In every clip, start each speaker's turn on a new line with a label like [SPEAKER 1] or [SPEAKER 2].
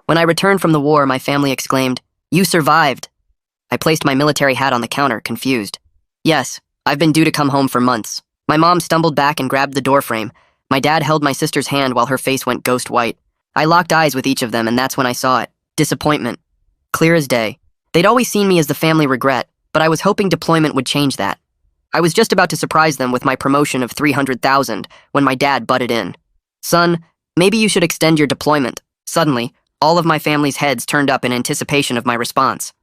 [SPEAKER 1] When I returned from the war, my family exclaimed, "You survived!" I placed my military hat on the counter, confused. "Yes, I've been due to come home for months." My mom stumbled back and grabbed the doorframe. My dad held my sister's hand while her face went ghost white. I locked eyes with each of them, and that's when I saw it. Disappointment. Clear as day. They'd always seen me as the family regret, but I was hoping deployment would change that. I was just about to surprise them with my promotion of $300,000 when my dad butted in. "Son, maybe you should extend your deployment." Suddenly, all of my family's heads turned up in anticipation of my response.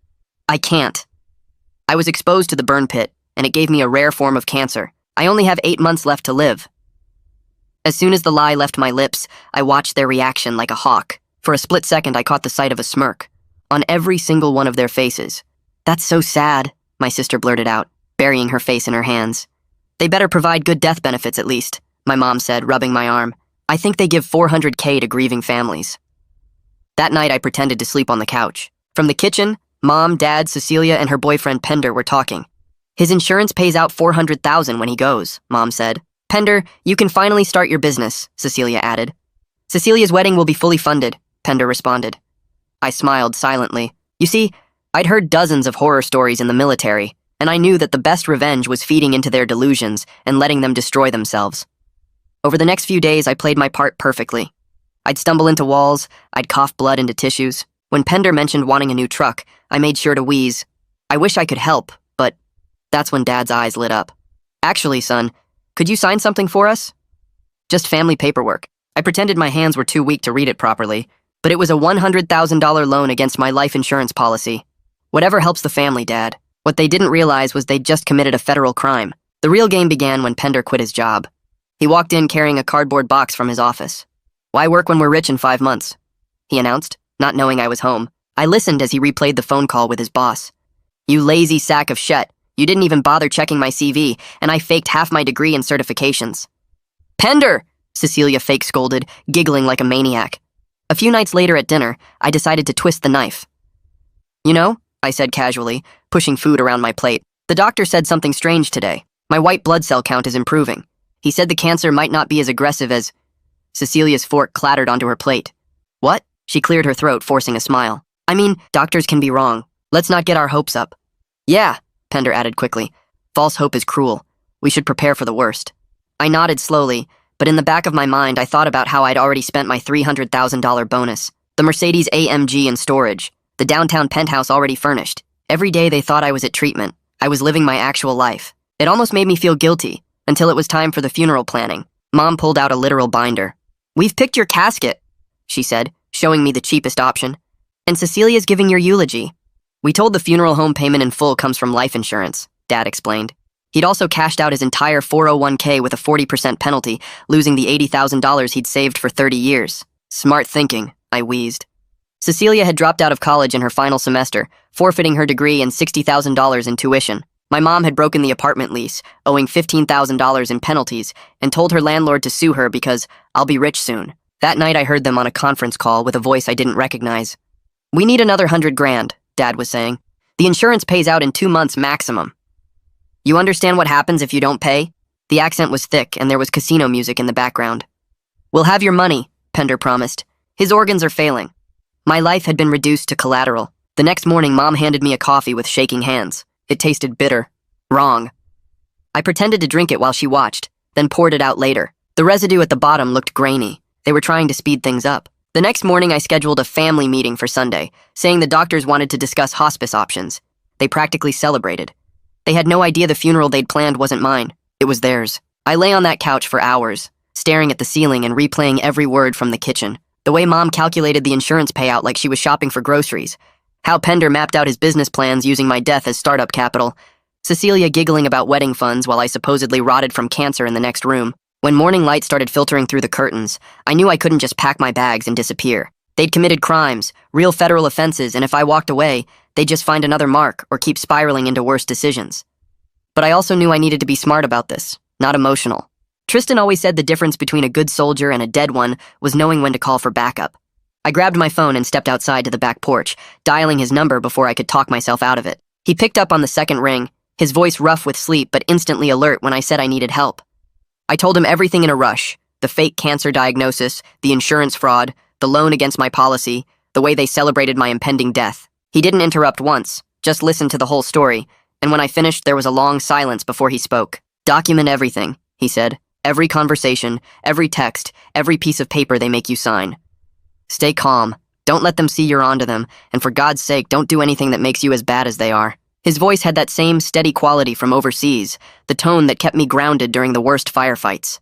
[SPEAKER 1] "I can't." I was exposed to the burn pit, and it gave me a rare form of cancer. I only have 8 months left to live. As soon as the lie left my lips, I watched their reaction like a hawk. For a split second, I caught the sight of a smirk on every single one of their faces. "That's so sad," my sister blurted out, burying her face in her hands. "They better provide good death benefits at least," my mom said, rubbing my arm. "I think they give $400K to grieving families." That night, I pretended to sleep on the couch. From the kitchen, Mom, Dad, Cecilia, and her boyfriend Pender were talking. "His insurance pays out $400,000 when he goes," Mom said. "Pender, you can finally start your business," Cecilia added. "Cecilia's wedding will be fully funded," Pender responded. I smiled silently. You see, I'd heard dozens of horror stories in the military, and I knew that the best revenge was feeding into their delusions and letting them destroy themselves. Over the next few days, I played my part perfectly. I'd stumble into walls, I'd cough blood into tissues. When Pender mentioned wanting a new truck, I made sure to wheeze. I wish I could help, but that's when Dad's eyes lit up. "Actually, son, could you sign something for us?" "Just family paperwork." I pretended my hands were too weak to read it properly, but it was a $100,000 loan against my life insurance policy. "Whatever helps the family, Dad." What they didn't realize was they'd just committed a federal crime. The real game began when Pender quit his job. He walked in carrying a cardboard box from his office. "Why work when we're rich in 5 months?" he announced, not knowing I was home. I listened as he replayed the phone call with his boss. "You lazy sack of shit. You didn't even bother checking my CV, and I faked half my degree and certifications." "Pender!" Cecilia fake scolded, giggling like a maniac. A few nights later at dinner, I decided to twist the knife. "You know," I said casually, pushing food around my plate, "the doctor said something strange today. My white blood cell count is improving. He said the cancer might not be as aggressive as—" Cecilia's fork clattered onto her plate. "What?" She cleared her throat, forcing a smile. "I mean, doctors can be wrong. Let's not get our hopes up." "Yeah," Pender added quickly. "False hope is cruel. We should prepare for the worst." I nodded slowly, but in the back of my mind, I thought about how I'd already spent my $300,000 bonus. The Mercedes AMG in storage. The downtown penthouse already furnished. Every day they thought I was at treatment. I was living my actual life. It almost made me feel guilty, until it was time for the funeral planning. Mom pulled out a literal binder. "We've picked your casket," she said, showing me the cheapest option. "And Cecilia's giving your eulogy." "We told the funeral home payment in full comes from life insurance," Dad explained. He'd also cashed out his entire 401k with a 40% penalty, losing the $80,000 he'd saved for 30 years. "Smart thinking," I wheezed. Cecilia had dropped out of college in her final semester, forfeiting her degree and $60,000 in tuition. My mom had broken the apartment lease, owing $15,000 in penalties, and told her landlord to sue her because I'll be rich soon. That night I heard them on a conference call with a voice I didn't recognize. "We need another $100,000, Dad was saying. "The insurance pays out in 2 months maximum." "You understand what happens if you don't pay?" The accent was thick, and there was casino music in the background. "We'll have your money," Pender promised. "His organs are failing." My life had been reduced to collateral. The next morning, Mom handed me a coffee with shaking hands. It tasted bitter. Wrong. I pretended to drink it while she watched, then poured it out later. The residue at the bottom looked grainy. They were trying to speed things up. The next morning, I scheduled a family meeting for Sunday, saying the doctors wanted to discuss hospice options. They practically celebrated. They had no idea the funeral they'd planned wasn't mine. It was theirs. I lay on that couch for hours, staring at the ceiling and replaying every word from the kitchen. The way Mom calculated the insurance payout like she was shopping for groceries. How Pender mapped out his business plans using my death as startup capital. Cecilia giggling about wedding funds while I supposedly rotted from cancer in the next room. When morning light started filtering through the curtains, I knew I couldn't just pack my bags and disappear. They'd committed crimes, real federal offenses, and if I walked away, they'd just find another mark or keep spiraling into worse decisions. But I also knew I needed to be smart about this, not emotional. Tristan always said the difference between a good soldier and a dead one was knowing when to call for backup. I grabbed my phone and stepped outside to the back porch, dialing his number before I could talk myself out of it. He picked up on the second ring, his voice rough with sleep but instantly alert when I said I needed help. I told him everything in a rush, the fake cancer diagnosis, the insurance fraud, the loan against my policy, the way they celebrated my impending death. He didn't interrupt once, just listened to the whole story, and when I finished, there was a long silence before he spoke. "Document everything," he said. "Every conversation, every text, every piece of paper they make you sign. Stay calm. Don't let them see you're onto them, and for God's sake, don't do anything that makes you as bad as they are." His voice had that same steady quality from overseas, the tone that kept me grounded during the worst firefights.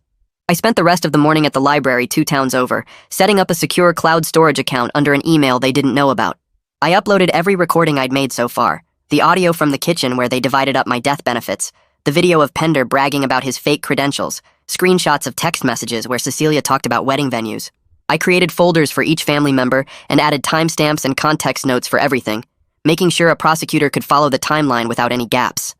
[SPEAKER 1] I spent the rest of the morning at the library 2 towns over, setting up a secure cloud storage account under an email they didn't know about. I uploaded every recording I'd made so far, the audio from the kitchen where they divided up my death benefits, the video of Pender bragging about his fake credentials, screenshots of text messages where Cecilia talked about wedding venues. I created folders for each family member and added timestamps and context notes for everything, making sure a prosecutor could follow the timeline without any gaps.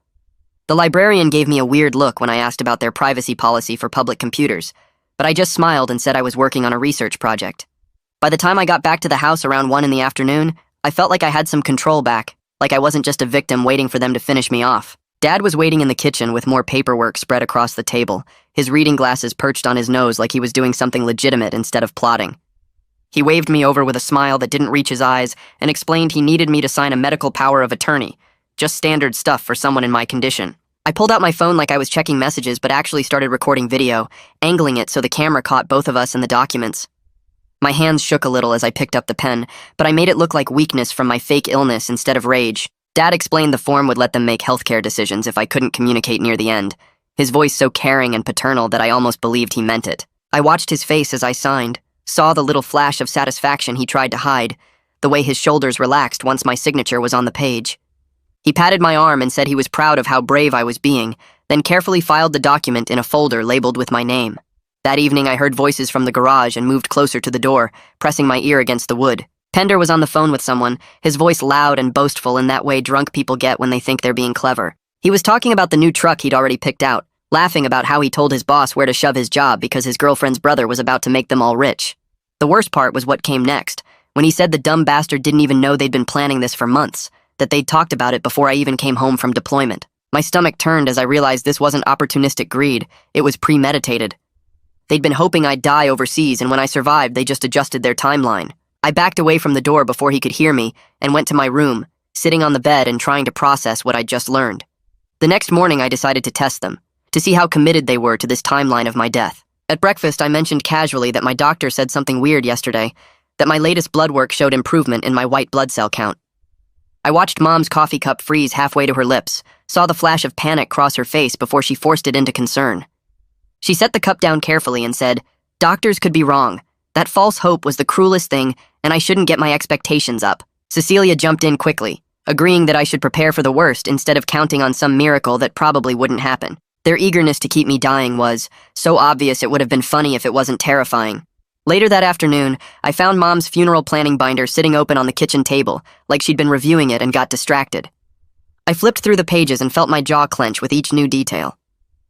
[SPEAKER 1] The librarian gave me a weird look when I asked about their privacy policy for public computers, but I just smiled and said I was working on a research project. By the time I got back to the house around 1 in the afternoon, I felt like I had some control back, like I wasn't just a victim waiting for them to finish me off. Dad was waiting in the kitchen with more paperwork spread across the table, his reading glasses perched on his nose like he was doing something legitimate instead of plotting. He waved me over with a smile that didn't reach his eyes and explained he needed me to sign a medical power of attorney, just standard stuff for someone in my condition. I pulled out my phone like I was checking messages but actually started recording video, angling it so the camera caught both of us in the documents. My hands shook a little as I picked up the pen, but I made it look like weakness from my fake illness instead of rage. Dad explained the form would let them make healthcare decisions if I couldn't communicate near the end, his voice so caring and paternal that I almost believed he meant it. I watched his face as I signed, saw the little flash of satisfaction he tried to hide, the way his shoulders relaxed once my signature was on the page. He patted my arm and said he was proud of how brave I was being, then carefully filed the document in a folder labeled with my name. That evening I heard voices from the garage and moved closer to the door, pressing my ear against the wood. Pender was on the phone with someone, his voice loud and boastful in that way drunk people get when they think they're being clever. He was talking about the new truck he'd already picked out, laughing about how he told his boss where to shove his job because his girlfriend's brother was about to make them all rich. The worst part was what came next, when he said the dumb bastard didn't even know they'd been planning this for months, that they'd talked about it before I even came home from deployment. My stomach turned as I realized this wasn't opportunistic greed, it was premeditated. They'd been hoping I'd die overseas, and when I survived, they just adjusted their timeline. I backed away from the door before he could hear me and went to my room, sitting on the bed and trying to process what I'd just learned. The next morning, I decided to test them, to see how committed they were to this timeline of my death. At breakfast, I mentioned casually that my doctor said something weird yesterday, that my latest blood work showed improvement in my white blood cell count. I watched Mom's coffee cup freeze halfway to her lips, saw the flash of panic cross her face before she forced it into concern. She set the cup down carefully and said, "Doctors could be wrong. That false hope was the cruelest thing, and I shouldn't get my expectations up." Cecilia jumped in quickly, agreeing that I should prepare for the worst instead of counting on some miracle that probably wouldn't happen. Their eagerness to keep me dying was so obvious it would have been funny if it wasn't terrifying. Later that afternoon, I found Mom's funeral planning binder sitting open on the kitchen table, like she'd been reviewing it and got distracted. I flipped through the pages and felt my jaw clench with each new detail.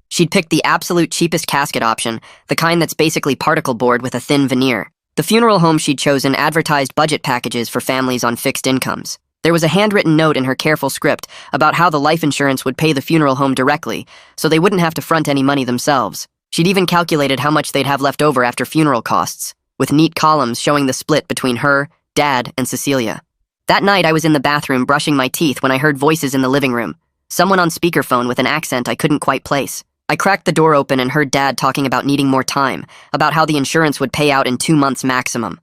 [SPEAKER 1] She'd picked the absolute cheapest casket option, the kind that's basically particle board with a thin veneer. The funeral home she'd chosen advertised budget packages for families on fixed incomes. There was a handwritten note in her careful script about how the life insurance would pay the funeral home directly, so they wouldn't have to front any money themselves. She'd even calculated how much they'd have left over after funeral costs, with neat columns showing the split between her, Dad, and Cecilia. That night, I was in the bathroom brushing my teeth when I heard voices in the living room, someone on speakerphone with an accent I couldn't quite place. I cracked the door open and heard Dad talking about needing more time, about how the insurance would pay out in 2 months maximum.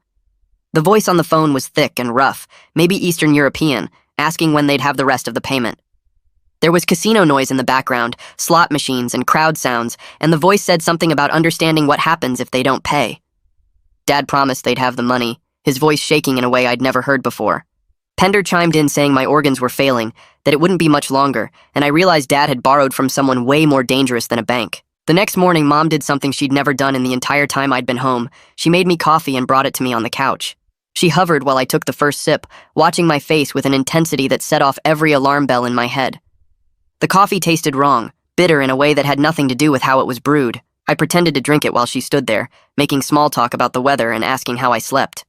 [SPEAKER 1] The voice on the phone was thick and rough, maybe Eastern European, asking when they'd have the rest of the payment. There was casino noise in the background, slot machines and crowd sounds, and the voice said something about understanding what happens if they don't pay. Dad promised they'd have the money, his voice shaking in a way I'd never heard before. Pender chimed in saying my organs were failing, that it wouldn't be much longer, and I realized Dad had borrowed from someone way more dangerous than a bank. The next morning, Mom did something she'd never done in the entire time I'd been home. She made me coffee and brought it to me on the couch. She hovered while I took the first sip, watching my face with an intensity that set off every alarm bell in my head. The coffee tasted wrong, bitter in a way that had nothing to do with how it was brewed. I pretended to drink it while she stood there, making small talk about the weather and asking how I slept.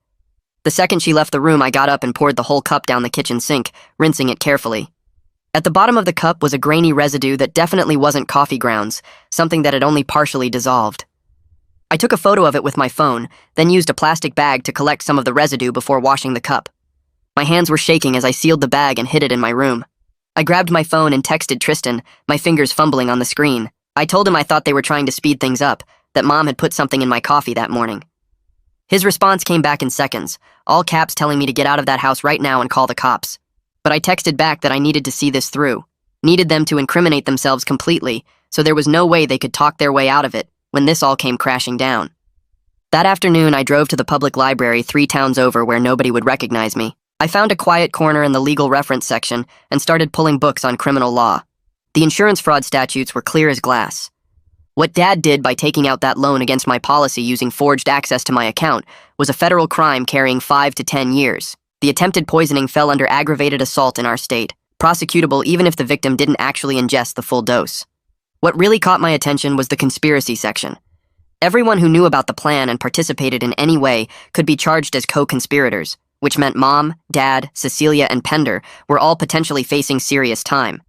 [SPEAKER 1] The second she left the room, I got up and poured the whole cup down the kitchen sink, rinsing it carefully. At the bottom of the cup was a grainy residue that definitely wasn't coffee grounds, something that had only partially dissolved. I took a photo of it with my phone, then used a plastic bag to collect some of the residue before washing the cup. My hands were shaking as I sealed the bag and hid it in my room. I grabbed my phone and texted Tristan, my fingers fumbling on the screen. I told him I thought they were trying to speed things up, that Mom had put something in my coffee that morning. His response came back in seconds, all caps telling me to get out of that house right now and call the cops. But I texted back that I needed to see this through, needed them to incriminate themselves completely, so there was no way they could talk their way out of it when this all came crashing down. That afternoon, I drove to the public library 3 towns over where nobody would recognize me. I found a quiet corner in the legal reference section and started pulling books on criminal law. The insurance fraud statutes were clear as glass. What Dad did by taking out that loan against my policy using forged access to my account was a federal crime carrying 5 to 10 years. The attempted poisoning fell under aggravated assault in our state, prosecutable even if the victim didn't actually ingest the full dose. What really caught my attention was the conspiracy section. Everyone who knew about the plan and participated in any way could be charged as co-conspirators, which meant Mom, Dad, Cecilia, and Pender were all potentially facing serious time.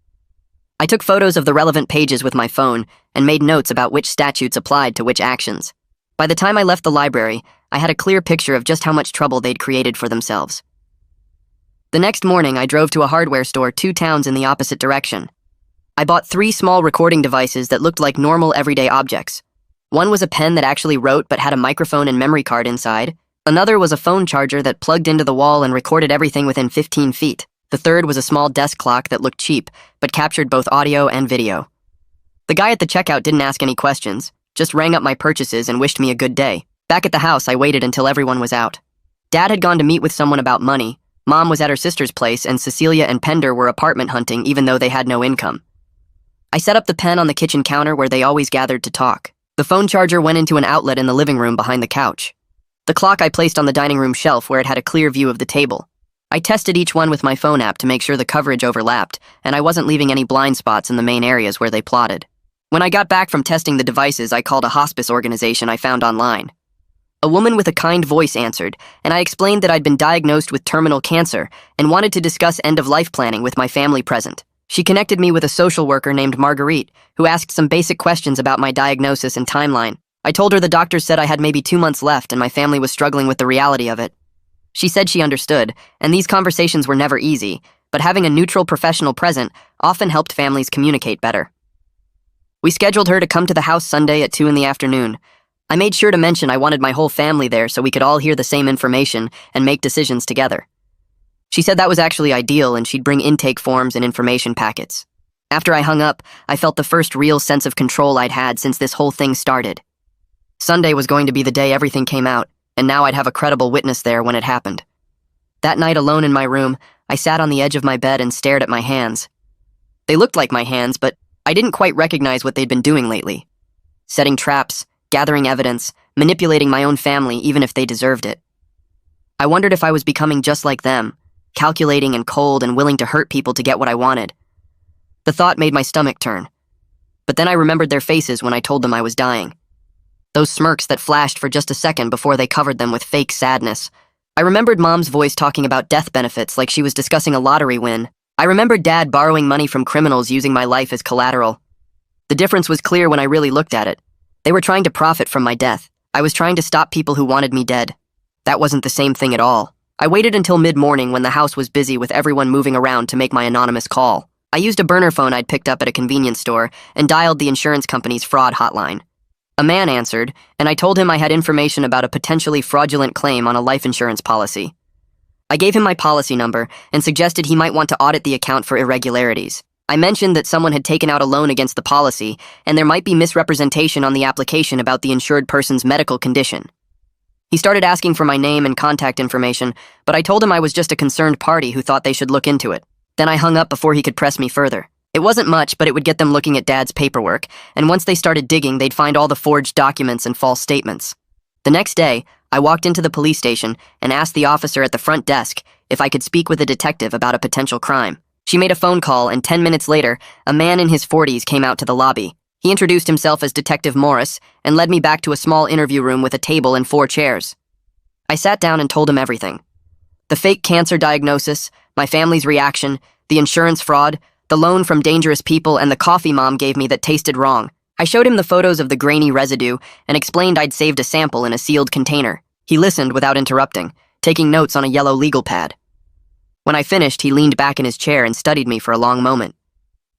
[SPEAKER 1] I took photos of the relevant pages with my phone and made notes about which statutes applied to which actions. By the time I left the library, I had a clear picture of just how much trouble they'd created for themselves. The next morning, I drove to a hardware store 2 towns in the opposite direction. I bought 3 small recording devices that looked like normal everyday objects. One was a pen that actually wrote but had a microphone and memory card inside. Another was a phone charger that plugged into the wall and recorded everything within 15 feet. The third was a small desk clock that looked cheap, but captured both audio and video. The guy at the checkout didn't ask any questions, just rang up my purchases and wished me a good day. Back at the house, I waited until everyone was out. Dad had gone to meet with someone about money, Mom was at her sister's place, and Cecilia and Pender were apartment hunting even though they had no income. I set up the pen on the kitchen counter where they always gathered to talk. The phone charger went into an outlet in the living room behind the couch. The clock I placed on the dining room shelf where it had a clear view of the table. I tested each one with my phone app to make sure the coverage overlapped, and I wasn't leaving any blind spots in the main areas where they plotted. When I got back from testing the devices, I called a hospice organization I found online. A woman with a kind voice answered, and I explained that I'd been diagnosed with terminal cancer and wanted to discuss end-of-life planning with my family present. She connected me with a social worker named Marguerite, who asked some basic questions about my diagnosis and timeline. I told her the doctors said I had maybe 2 months left and my family was struggling with the reality of it. She said she understood, and these conversations were never easy, but having a neutral professional present often helped families communicate better. We scheduled her to come to the house Sunday at 2 in the afternoon. I made sure to mention I wanted my whole family there so we could all hear the same information and make decisions together. She said that was actually ideal and she'd bring intake forms and information packets. After I hung up, I felt the first real sense of control I'd had since this whole thing started. Sunday was going to be the day everything came out, and now I'd have a credible witness there when it happened. That night, alone in my room, I sat on the edge of my bed and stared at my hands. They looked like my hands, but I didn't quite recognize what they'd been doing lately. Setting traps, gathering evidence, manipulating my own family even if they deserved it. I wondered if I was becoming just like them, calculating and cold and willing to hurt people to get what I wanted. The thought made my stomach turn. But then I remembered their faces when I told them I was dying. Those smirks that flashed for just a second before they covered them with fake sadness. I remembered Mom's voice talking about death benefits like she was discussing a lottery win. I remembered Dad borrowing money from criminals using my life as collateral. The difference was clear when I really looked at it. They were trying to profit from my death. I was trying to stop people who wanted me dead. That wasn't the same thing at all. I waited until mid-morning when the house was busy with everyone moving around to make my anonymous call. I used a burner phone I'd picked up at a convenience store and dialed the insurance company's fraud hotline. A man answered, and I told him I had information about a potentially fraudulent claim on a life insurance policy. I gave him my policy number and suggested he might want to audit the account for irregularities. I mentioned that someone had taken out a loan against the policy, and there might be misrepresentation on the application about the insured person's medical condition. He started asking for my name and contact information, but I told him I was just a concerned party who thought they should look into it. Then I hung up before he could press me further. It wasn't much, but it would get them looking at Dad's paperwork, and once they started digging, they'd find all the forged documents and false statements. The next day, I walked into the police station and asked the officer at the front desk if I could speak with a detective about a potential crime. She made a phone call, and 10 minutes later, a man in his 40s came out to the lobby. He introduced himself as Detective Morris and led me back to a small interview room with a table and 4 chairs. I sat down and told him everything. The fake cancer diagnosis, my family's reaction, the insurance fraud, the loan from dangerous people, and the coffee Mom gave me that tasted wrong. I showed him the photos of the grainy residue and explained I'd saved a sample in a sealed container. He listened without interrupting, taking notes on a yellow legal pad. When I finished, he leaned back in his chair and studied me for a long moment.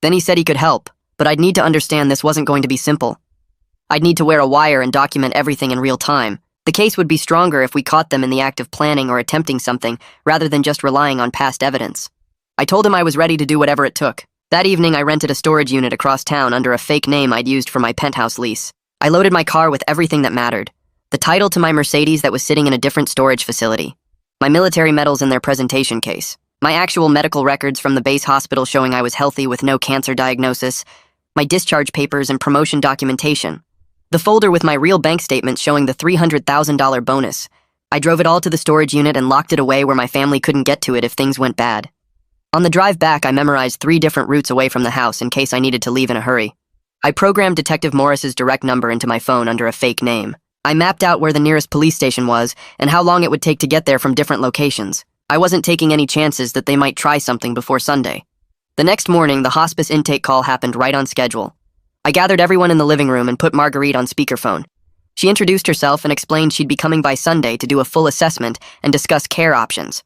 [SPEAKER 1] Then he said he could help, but I'd need to understand this wasn't going to be simple. I'd need to wear a wire and document everything in real time. The case would be stronger if we caught them in the act of planning or attempting something, rather than just relying on past evidence. I told him I was ready to do whatever it took. That evening, I rented a storage unit across town under a fake name I'd used for my penthouse lease. I loaded my car with everything that mattered. The title to my Mercedes that was sitting in a different storage facility. My military medals in their presentation case. My actual medical records from the base hospital showing I was healthy with no cancer diagnosis. My discharge papers and promotion documentation. The folder with my real bank statements showing the $300,000 bonus. I drove it all to the storage unit and locked it away where my family couldn't get to it if things went bad. On the drive back, I memorized 3 different routes away from the house in case I needed to leave in a hurry. I programmed Detective Morris's direct number into my phone under a fake name. I mapped out where the nearest police station was and how long it would take to get there from different locations. I wasn't taking any chances that they might try something before Sunday. The next morning, the hospice intake call happened right on schedule. I gathered everyone in the living room and put Marguerite on speakerphone. She introduced herself and explained she'd be coming by Sunday to do a full assessment and discuss care options.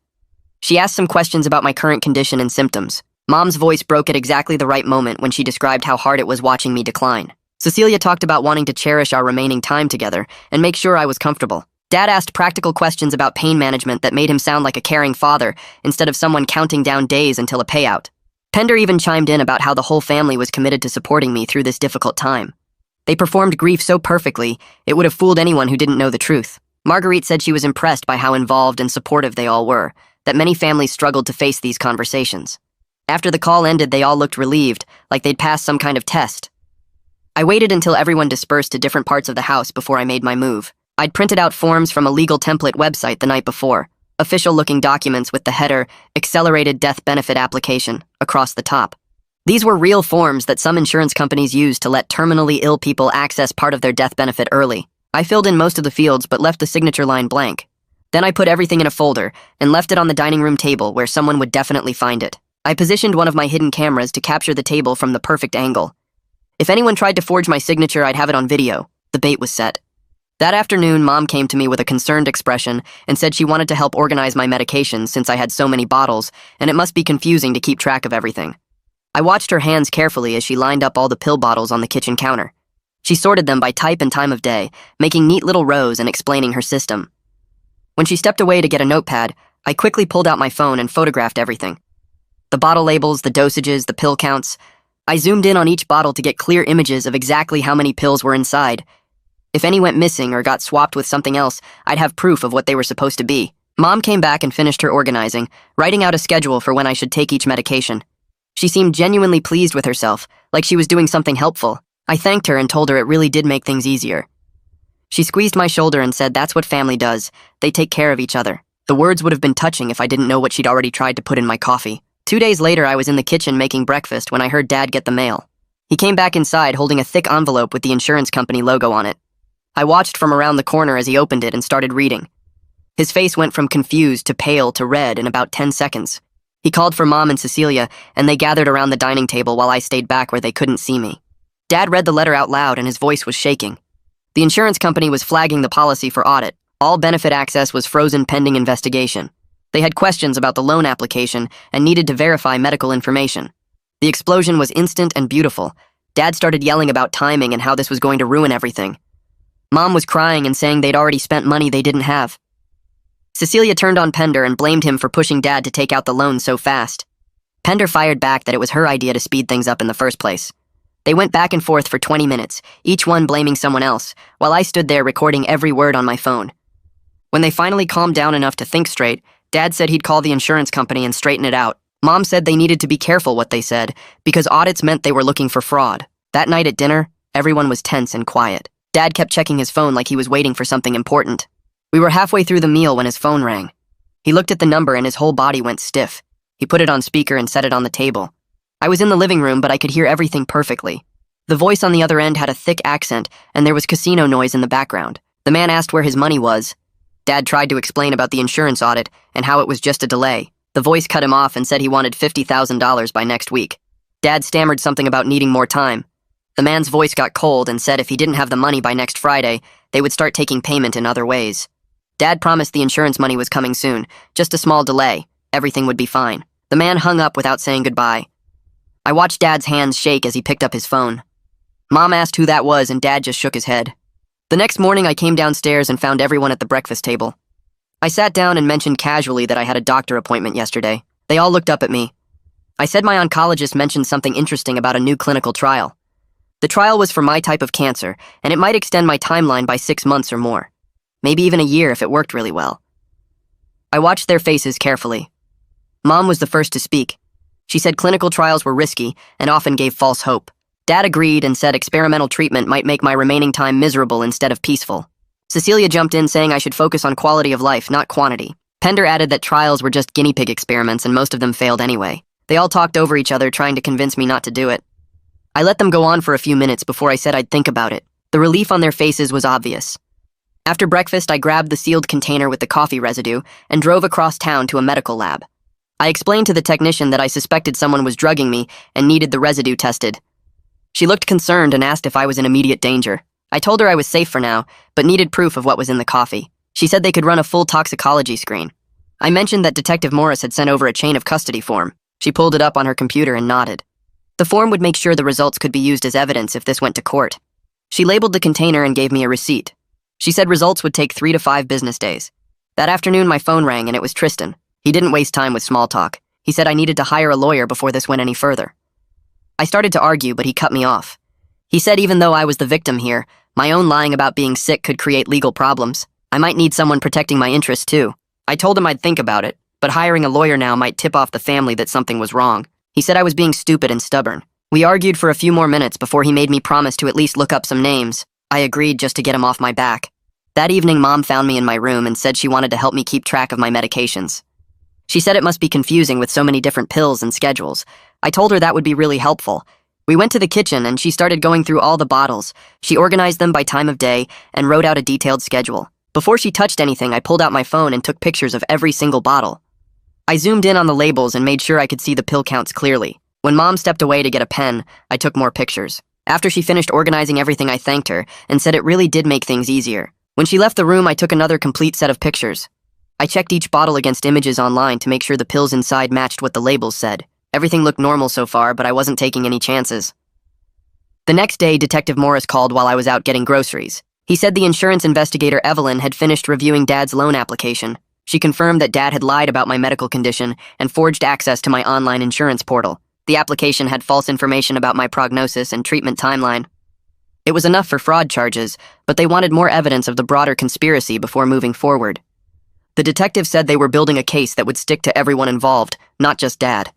[SPEAKER 1] She asked some questions about my current condition and symptoms. Mom's voice broke at exactly the right moment when she described how hard it was watching me decline. Cecilia talked about wanting to cherish our remaining time together and make sure I was comfortable. Dad asked practical questions about pain management that made him sound like a caring father instead of someone counting down days until a payout. Pender even chimed in about how the whole family was committed to supporting me through this difficult time. They performed grief so perfectly, it would have fooled anyone who didn't know the truth. Marguerite said she was impressed by how involved and supportive they all were, that many families struggled to face these conversations. After the call ended, they all looked relieved, like they'd passed some kind of test. I waited until everyone dispersed to different parts of the house before I made my move. I'd printed out forms from a legal template website the night before, official-looking documents with the header, Accelerated Death Benefit Application, across the top. These were real forms that some insurance companies use to let terminally ill people access part of their death benefit early. I filled in most of the fields but left the signature line blank. Then I put everything in a folder and left it on the dining room table where someone would definitely find it. I positioned one of my hidden cameras to capture the table from the perfect angle. If anyone tried to forge my signature, I'd have it on video. The bait was set. That afternoon, Mom came to me with a concerned expression and said she wanted to help organize my medications since I had so many bottles, and it must be confusing to keep track of everything. I watched her hands carefully as she lined up all the pill bottles on the kitchen counter. She sorted them by type and time of day, making neat little rows and explaining her system. When she stepped away to get a notepad, I quickly pulled out my phone and photographed everything. The bottle labels, the dosages, the pill counts. I zoomed in on each bottle to get clear images of exactly how many pills were inside. If any went missing or got swapped with something else, I'd have proof of what they were supposed to be. Mom came back and finished her organizing, writing out a schedule for when I should take each medication. She seemed genuinely pleased with herself, like she was doing something helpful. I thanked her and told her it really did make things easier. She squeezed my shoulder and said that's what family does. They take care of each other. The words would have been touching if I didn't know what she'd already tried to put in my coffee. 2 days later, I was in the kitchen making breakfast when I heard Dad get the mail. He came back inside holding a thick envelope with the insurance company logo on it. I watched from around the corner as he opened it and started reading. His face went from confused to pale to red in about 10 seconds. He called for Mom and Cecilia, and they gathered around the dining table while I stayed back where they couldn't see me. Dad read the letter out loud and his voice was shaking. The insurance company was flagging the policy for audit. All benefit access was frozen pending investigation. They had questions about the loan application and needed to verify medical information. The explosion was instant and beautiful. Dad started yelling about timing and how this was going to ruin everything. Mom was crying and saying they'd already spent money they didn't have. Cecilia turned on Pender and blamed him for pushing Dad to take out the loan so fast. Pender fired back that it was her idea to speed things up in the first place. They went back and forth for 20 minutes, each one blaming someone else, while I stood there recording every word on my phone. When they finally calmed down enough to think straight, Dad said he'd call the insurance company and straighten it out. Mom said they needed to be careful what they said, because audits meant they were looking for fraud. That night at dinner, everyone was tense and quiet. Dad kept checking his phone like he was waiting for something important. We were halfway through the meal when his phone rang. He looked at the number and his whole body went stiff. He put it on speaker and set it on the table. I was in the living room, but I could hear everything perfectly. The voice on the other end had a thick accent, and there was casino noise in the background. The man asked where his money was. Dad tried to explain about the insurance audit and how it was just a delay. The voice cut him off and said he wanted $50,000 by next week. Dad stammered something about needing more time. The man's voice got cold and said if he didn't have the money by next Friday, they would start taking payment in other ways. Dad promised the insurance money was coming soon, just a small delay. Everything would be fine. The man hung up without saying goodbye. I watched Dad's hands shake as he picked up his phone. Mom asked who that was and Dad just shook his head. The next morning I came downstairs and found everyone at the breakfast table. I sat down and mentioned casually that I had a doctor appointment yesterday. They all looked up at me. I said my oncologist mentioned something interesting about a new clinical trial. The trial was for my type of cancer, and it might extend my timeline by 6 months or more. Maybe even a year if it worked really well. I watched their faces carefully. Mom was the first to speak. She said clinical trials were risky and often gave false hope. Dad agreed and said experimental treatment might make my remaining time miserable instead of peaceful. Cecilia jumped in saying I should focus on quality of life, not quantity. Pender added that trials were just guinea pig experiments and most of them failed anyway. They all talked over each other trying to convince me not to do it. I let them go on for a few minutes before I said I'd think about it. The relief on their faces was obvious. After breakfast, I grabbed the sealed container with the coffee residue and drove across town to a medical lab. I explained to the technician that I suspected someone was drugging me and needed the residue tested. She looked concerned and asked if I was in immediate danger. I told her I was safe for now, but needed proof of what was in the coffee. She said they could run a full toxicology screen. I mentioned that Detective Morris had sent over a chain of custody form. She pulled it up on her computer and nodded. The form would make sure the results could be used as evidence if this went to court. She labeled the container and gave me a receipt. She said results would take 3 to 5 business days. That afternoon, my phone rang and it was Tristan. He didn't waste time with small talk. He said I needed to hire a lawyer before this went any further. I started to argue, but he cut me off. He said even though I was the victim here, my own lying about being sick could create legal problems. I might need someone protecting my interests too. I told him I'd think about it, but hiring a lawyer now might tip off the family that something was wrong. He said I was being stupid and stubborn. We argued for a few more minutes before he made me promise to at least look up some names. I agreed just to get him off my back. That evening, Mom found me in my room and said she wanted to help me keep track of my medications. She said it must be confusing with so many different pills and schedules. I told her that would be really helpful. We went to the kitchen and she started going through all the bottles. She organized them by time of day and wrote out a detailed schedule. Before she touched anything, I pulled out my phone and took pictures of every single bottle. I zoomed in on the labels and made sure I could see the pill counts clearly. When Mom stepped away to get a pen, I took more pictures. After she finished organizing everything, I thanked her and said it really did make things easier. When she left the room, I took another complete set of pictures. I checked each bottle against images online to make sure the pills inside matched what the labels said. Everything looked normal so far, but I wasn't taking any chances. The next day, Detective Morris called while I was out getting groceries. He said the insurance investigator Evelyn had finished reviewing Dad's loan application. She confirmed that Dad had lied about my medical condition and forged access to my online insurance portal. The application had false information about my prognosis and treatment timeline. It was enough for fraud charges, but they wanted more evidence of the broader conspiracy before moving forward. The detective said they were building a case that would stick to everyone involved, not just Dad.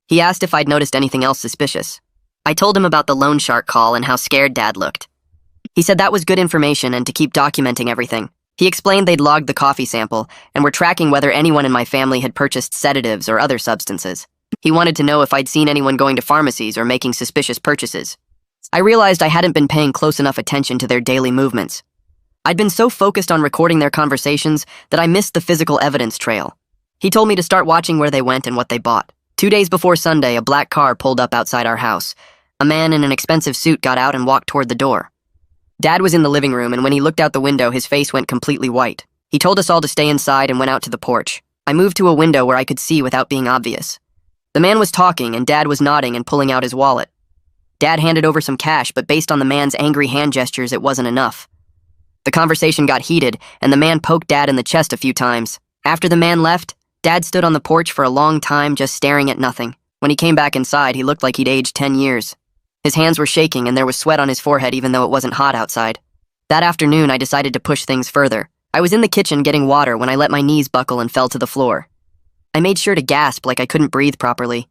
[SPEAKER 1] He asked if I'd noticed anything else suspicious. I told him about the loan shark call and how scared Dad looked. He said that was good information and to keep documenting everything. He explained they'd logged the coffee sample and were tracking whether anyone in my family had purchased sedatives or other substances. He wanted to know if I'd seen anyone going to pharmacies or making suspicious purchases. I realized I hadn't been paying close enough attention to their daily movements. I'd been so focused on recording their conversations that I missed the physical evidence trail. He told me to start watching where they went and what they bought. 2 days before Sunday, a black car pulled up outside our house. A man in an expensive suit got out and walked toward the door. Dad was in the living room, and when he looked out the window, his face went completely white. He told us all to stay inside and went out to the porch. I moved to a window where I could see without being obvious. The man was talking, and Dad was nodding and pulling out his wallet. Dad handed over some cash, but based on the man's angry hand gestures, it wasn't enough. The conversation got heated, and the man poked Dad in the chest a few times. After the man left, Dad stood on the porch for a long time just staring at nothing. When he came back inside, he looked like he'd aged 10 years. His hands were shaking and there was sweat on his forehead even though it wasn't hot outside. That afternoon, I decided to push things further. I was in the kitchen getting water when I let my knees buckle and fell to the floor. I made sure to gasp like I couldn't breathe properly.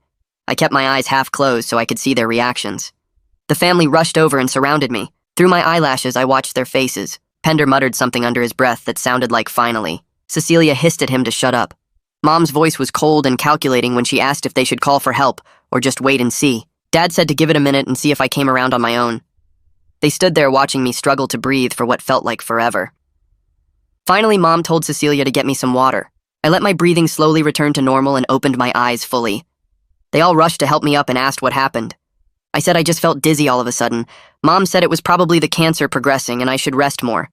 [SPEAKER 1] I kept my eyes half closed so I could see their reactions. The family rushed over and surrounded me. Through my eyelashes, I watched their faces. Pender muttered something under his breath that sounded like finally. Cecilia hissed at him to shut up. Mom's voice was cold and calculating when she asked if they should call for help or just wait and see. Dad said to give it a minute and see if I came around on my own. They stood there watching me struggle to breathe for what felt like forever. Finally, Mom told Cecilia to get me some water. I let my breathing slowly return to normal and opened my eyes fully. They all rushed to help me up and asked what happened. I said I just felt dizzy all of a sudden. Mom said it was probably the cancer progressing and I should rest more.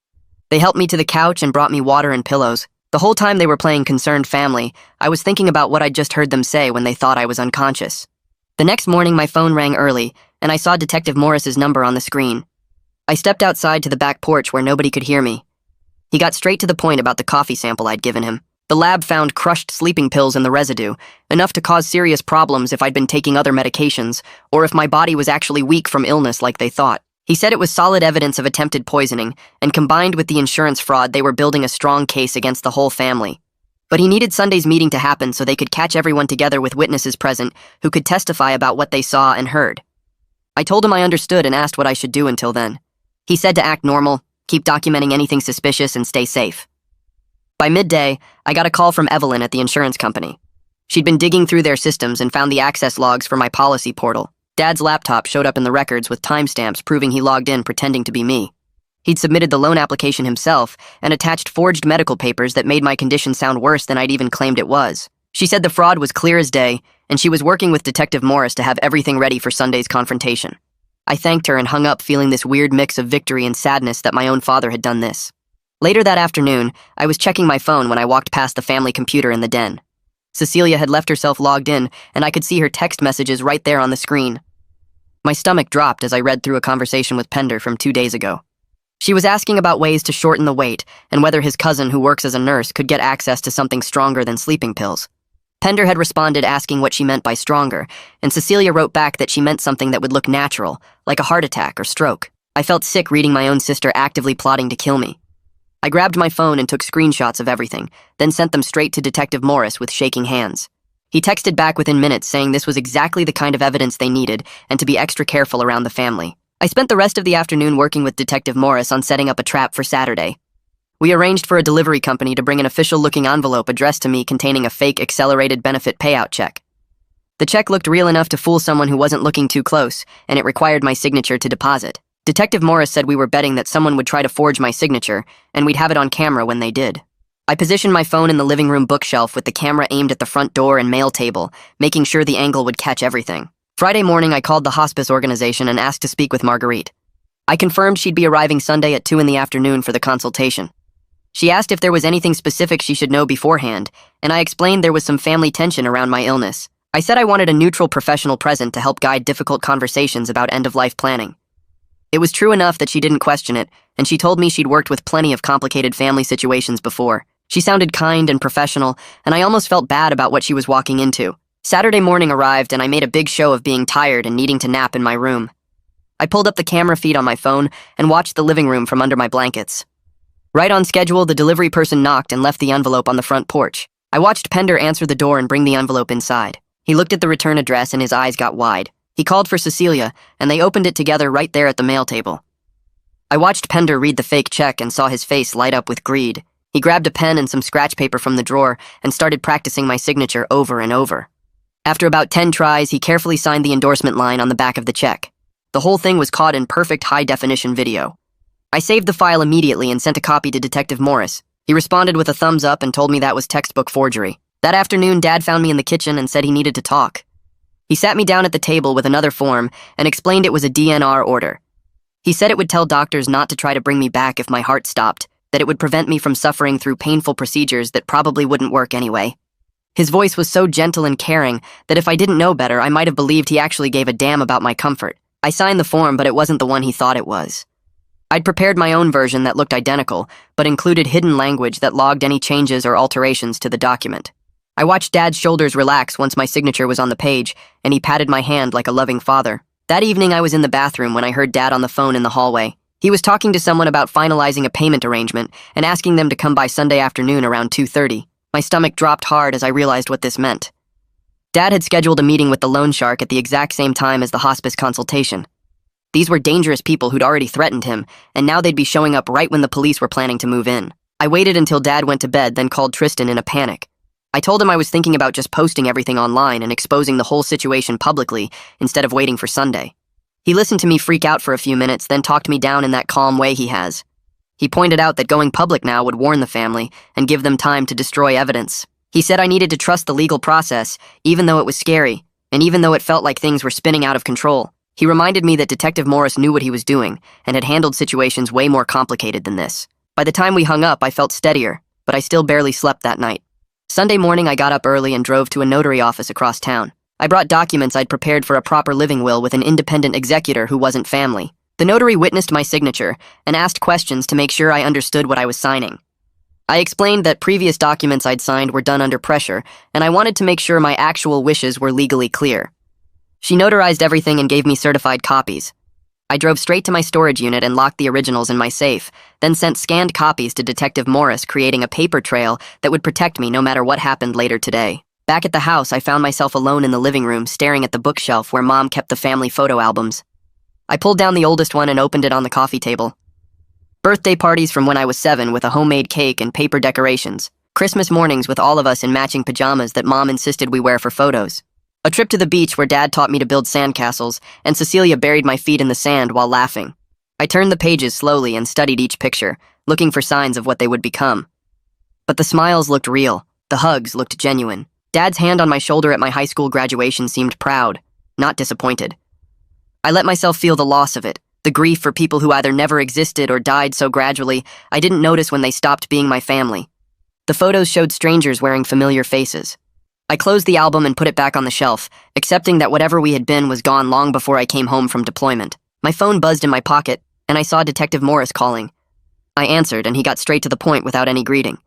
[SPEAKER 1] They helped me to the couch and brought me water and pillows. The whole time they were playing concerned family, I was thinking about what I'd just heard them say when they thought I was unconscious. The next morning, my phone rang early, and I saw Detective Morris's number on the screen. I stepped outside to the back porch where nobody could hear me. He got straight to the point about the coffee sample I'd given him. The lab found crushed sleeping pills in the residue, enough to cause serious problems if I'd been taking other medications, or if my body was actually weak from illness like they thought. He said it was solid evidence of attempted poisoning, and combined with the insurance fraud, they were building a strong case against the whole family. But he needed Sunday's meeting to happen so they could catch everyone together with witnesses present who could testify about what they saw and heard. I told him I understood and asked what I should do until then. He said to act normal, keep documenting anything suspicious, and stay safe. By midday, I got a call from Evelyn at the insurance company. She'd been digging through their systems and found the access logs for my policy portal. Dad's laptop showed up in the records with timestamps proving he logged in pretending to be me. He'd submitted the loan application himself and attached forged medical papers that made my condition sound worse than I'd even claimed it was. She said the fraud was clear as day, and she was working with Detective Morris to have everything ready for Sunday's confrontation. I thanked her and hung up feeling this weird mix of victory and sadness that my own father had done this. Later that afternoon, I was checking my phone when I walked past the family computer in the den. Cecilia had left herself logged in, and I could see her text messages right there on the screen. My stomach dropped as I read through a conversation with Pender from 2 days ago. She was asking about ways to shorten the wait and whether his cousin, who works as a nurse, could get access to something stronger than sleeping pills. Pender had responded asking what she meant by stronger, and Cecilia wrote back that she meant something that would look natural, like a heart attack or stroke. I felt sick reading my own sister actively plotting to kill me. I grabbed my phone and took screenshots of everything, then sent them straight to Detective Morris with shaking hands. He texted back within minutes saying this was exactly the kind of evidence they needed and to be extra careful around the family. I spent the rest of the afternoon working with Detective Morris on setting up a trap for Saturday. We arranged for a delivery company to bring an official-looking envelope addressed to me containing a fake accelerated benefit payout check. The check looked real enough to fool someone who wasn't looking too close, and it required my signature to deposit. Detective Morris said we were betting that someone would try to forge my signature, and we'd have it on camera when they did. I positioned my phone in the living room bookshelf with the camera aimed at the front door and mail table, making sure the angle would catch everything. Friday morning, I called the hospice organization and asked to speak with Marguerite. I confirmed she'd be arriving Sunday at 2 in the afternoon for the consultation. She asked if there was anything specific she should know beforehand, and I explained there was some family tension around my illness. I said I wanted a neutral professional present to help guide difficult conversations about end-of-life planning. It was true enough that she didn't question it, and she told me she'd worked with plenty of complicated family situations before. She sounded kind and professional, and I almost felt bad about what she was walking into. Saturday morning arrived, and I made a big show of being tired and needing to nap in my room. I pulled up the camera feed on my phone and watched the living room from under my blankets. Right on schedule, the delivery person knocked and left the envelope on the front porch. I watched Pender answer the door and bring the envelope inside. He looked at the return address and his eyes got wide. He called for Cecilia, and they opened it together right there at the mail table. I watched Pender read the fake check and saw his face light up with greed. He grabbed a pen and some scratch paper from the drawer and started practicing my signature over and over. After about 10 tries, he carefully signed the endorsement line on the back of the check. The whole thing was caught in perfect high-definition video. I saved the file immediately and sent a copy to Detective Morris. He responded with a thumbs up and told me that was textbook forgery. That afternoon, Dad found me in the kitchen and said he needed to talk. He sat me down at the table with another form and explained it was a DNR order. He said it would tell doctors not to try to bring me back if my heart stopped, that it would prevent me from suffering through painful procedures that probably wouldn't work anyway. His voice was so gentle and caring that if I didn't know better, I might have believed he actually gave a damn about my comfort. I signed the form, but it wasn't the one he thought it was. I'd prepared my own version that looked identical, but included hidden language that logged any changes or alterations to the document. I watched Dad's shoulders relax once my signature was on the page, and he patted my hand like a loving father. That evening, I was in the bathroom when I heard Dad on the phone in the hallway. He was talking to someone about finalizing a payment arrangement and asking them to come by Sunday afternoon around 2:30. My stomach dropped hard as I realized what this meant. Dad had scheduled a meeting with the loan shark at the exact same time as the hospice consultation. These were dangerous people who'd already threatened him, and now they'd be showing up right when the police were planning to move in. I waited until Dad went to bed, then called Tristan in a panic. I told him I was thinking about just posting everything online and exposing the whole situation publicly instead of waiting for Sunday. He listened to me freak out for a few minutes, then talked me down in that calm way he has. He pointed out that going public now would warn the family and give them time to destroy evidence. He said I needed to trust the legal process, even though it was scary, and even though it felt like things were spinning out of control. He reminded me that Detective Morris knew what he was doing and had handled situations way more complicated than this. By the time we hung up, I felt steadier, but I still barely slept that night. Sunday morning, I got up early and drove to a notary office across town. I brought documents I'd prepared for a proper living will with an independent executor who wasn't family. The notary witnessed my signature and asked questions to make sure I understood what I was signing. I explained that previous documents I'd signed were done under pressure, and I wanted to make sure my actual wishes were legally clear. She notarized everything and gave me certified copies. I drove straight to my storage unit and locked the originals in my safe, then sent scanned copies to Detective Morris, creating a paper trail that would protect me no matter what happened later today. Back at the house, I found myself alone in the living room, staring at the bookshelf where Mom kept the family photo albums. I pulled down the oldest one and opened it on the coffee table. Birthday parties from when I was 7 with a homemade cake and paper decorations. Christmas mornings with all of us in matching pajamas that Mom insisted we wear for photos. A trip to the beach where Dad taught me to build sandcastles, and Cecilia buried my feet in the sand while laughing. I turned the pages slowly and studied each picture, looking for signs of what they would become. But the smiles looked real. The hugs looked genuine. Dad's hand on my shoulder at my high school graduation seemed proud, not disappointed. I let myself feel the loss of it, the grief for people who either never existed or died so gradually I didn't notice when they stopped being my family. The photos showed strangers wearing familiar faces. I closed the album and put it back on the shelf, accepting that whatever we had been was gone long before I came home from deployment. My phone buzzed in my pocket, and I saw Detective Morris calling. I answered, and he got straight to the point without any greeting.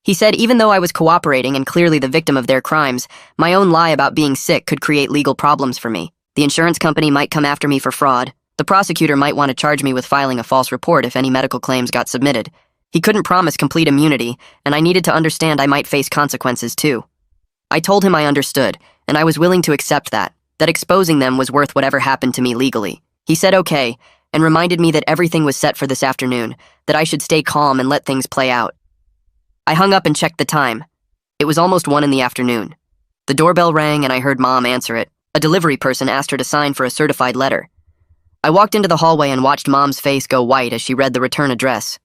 [SPEAKER 1] He said even though I was cooperating and clearly the victim of their crimes, my own lie about being sick could create legal problems for me. The insurance company might come after me for fraud. The prosecutor might want to charge me with filing a false report if any medical claims got submitted. He couldn't promise complete immunity, and I needed to understand I might face consequences too. I told him I understood, and I was willing to accept that exposing them was worth whatever happened to me legally. He said okay, and reminded me that everything was set for this afternoon, that I should stay calm and let things play out. I hung up and checked the time. It was almost 1 in the afternoon. The doorbell rang and I heard Mom answer it. A delivery person asked her to sign for a certified letter. I walked into the hallway and watched Mom's face go white as she read the return address.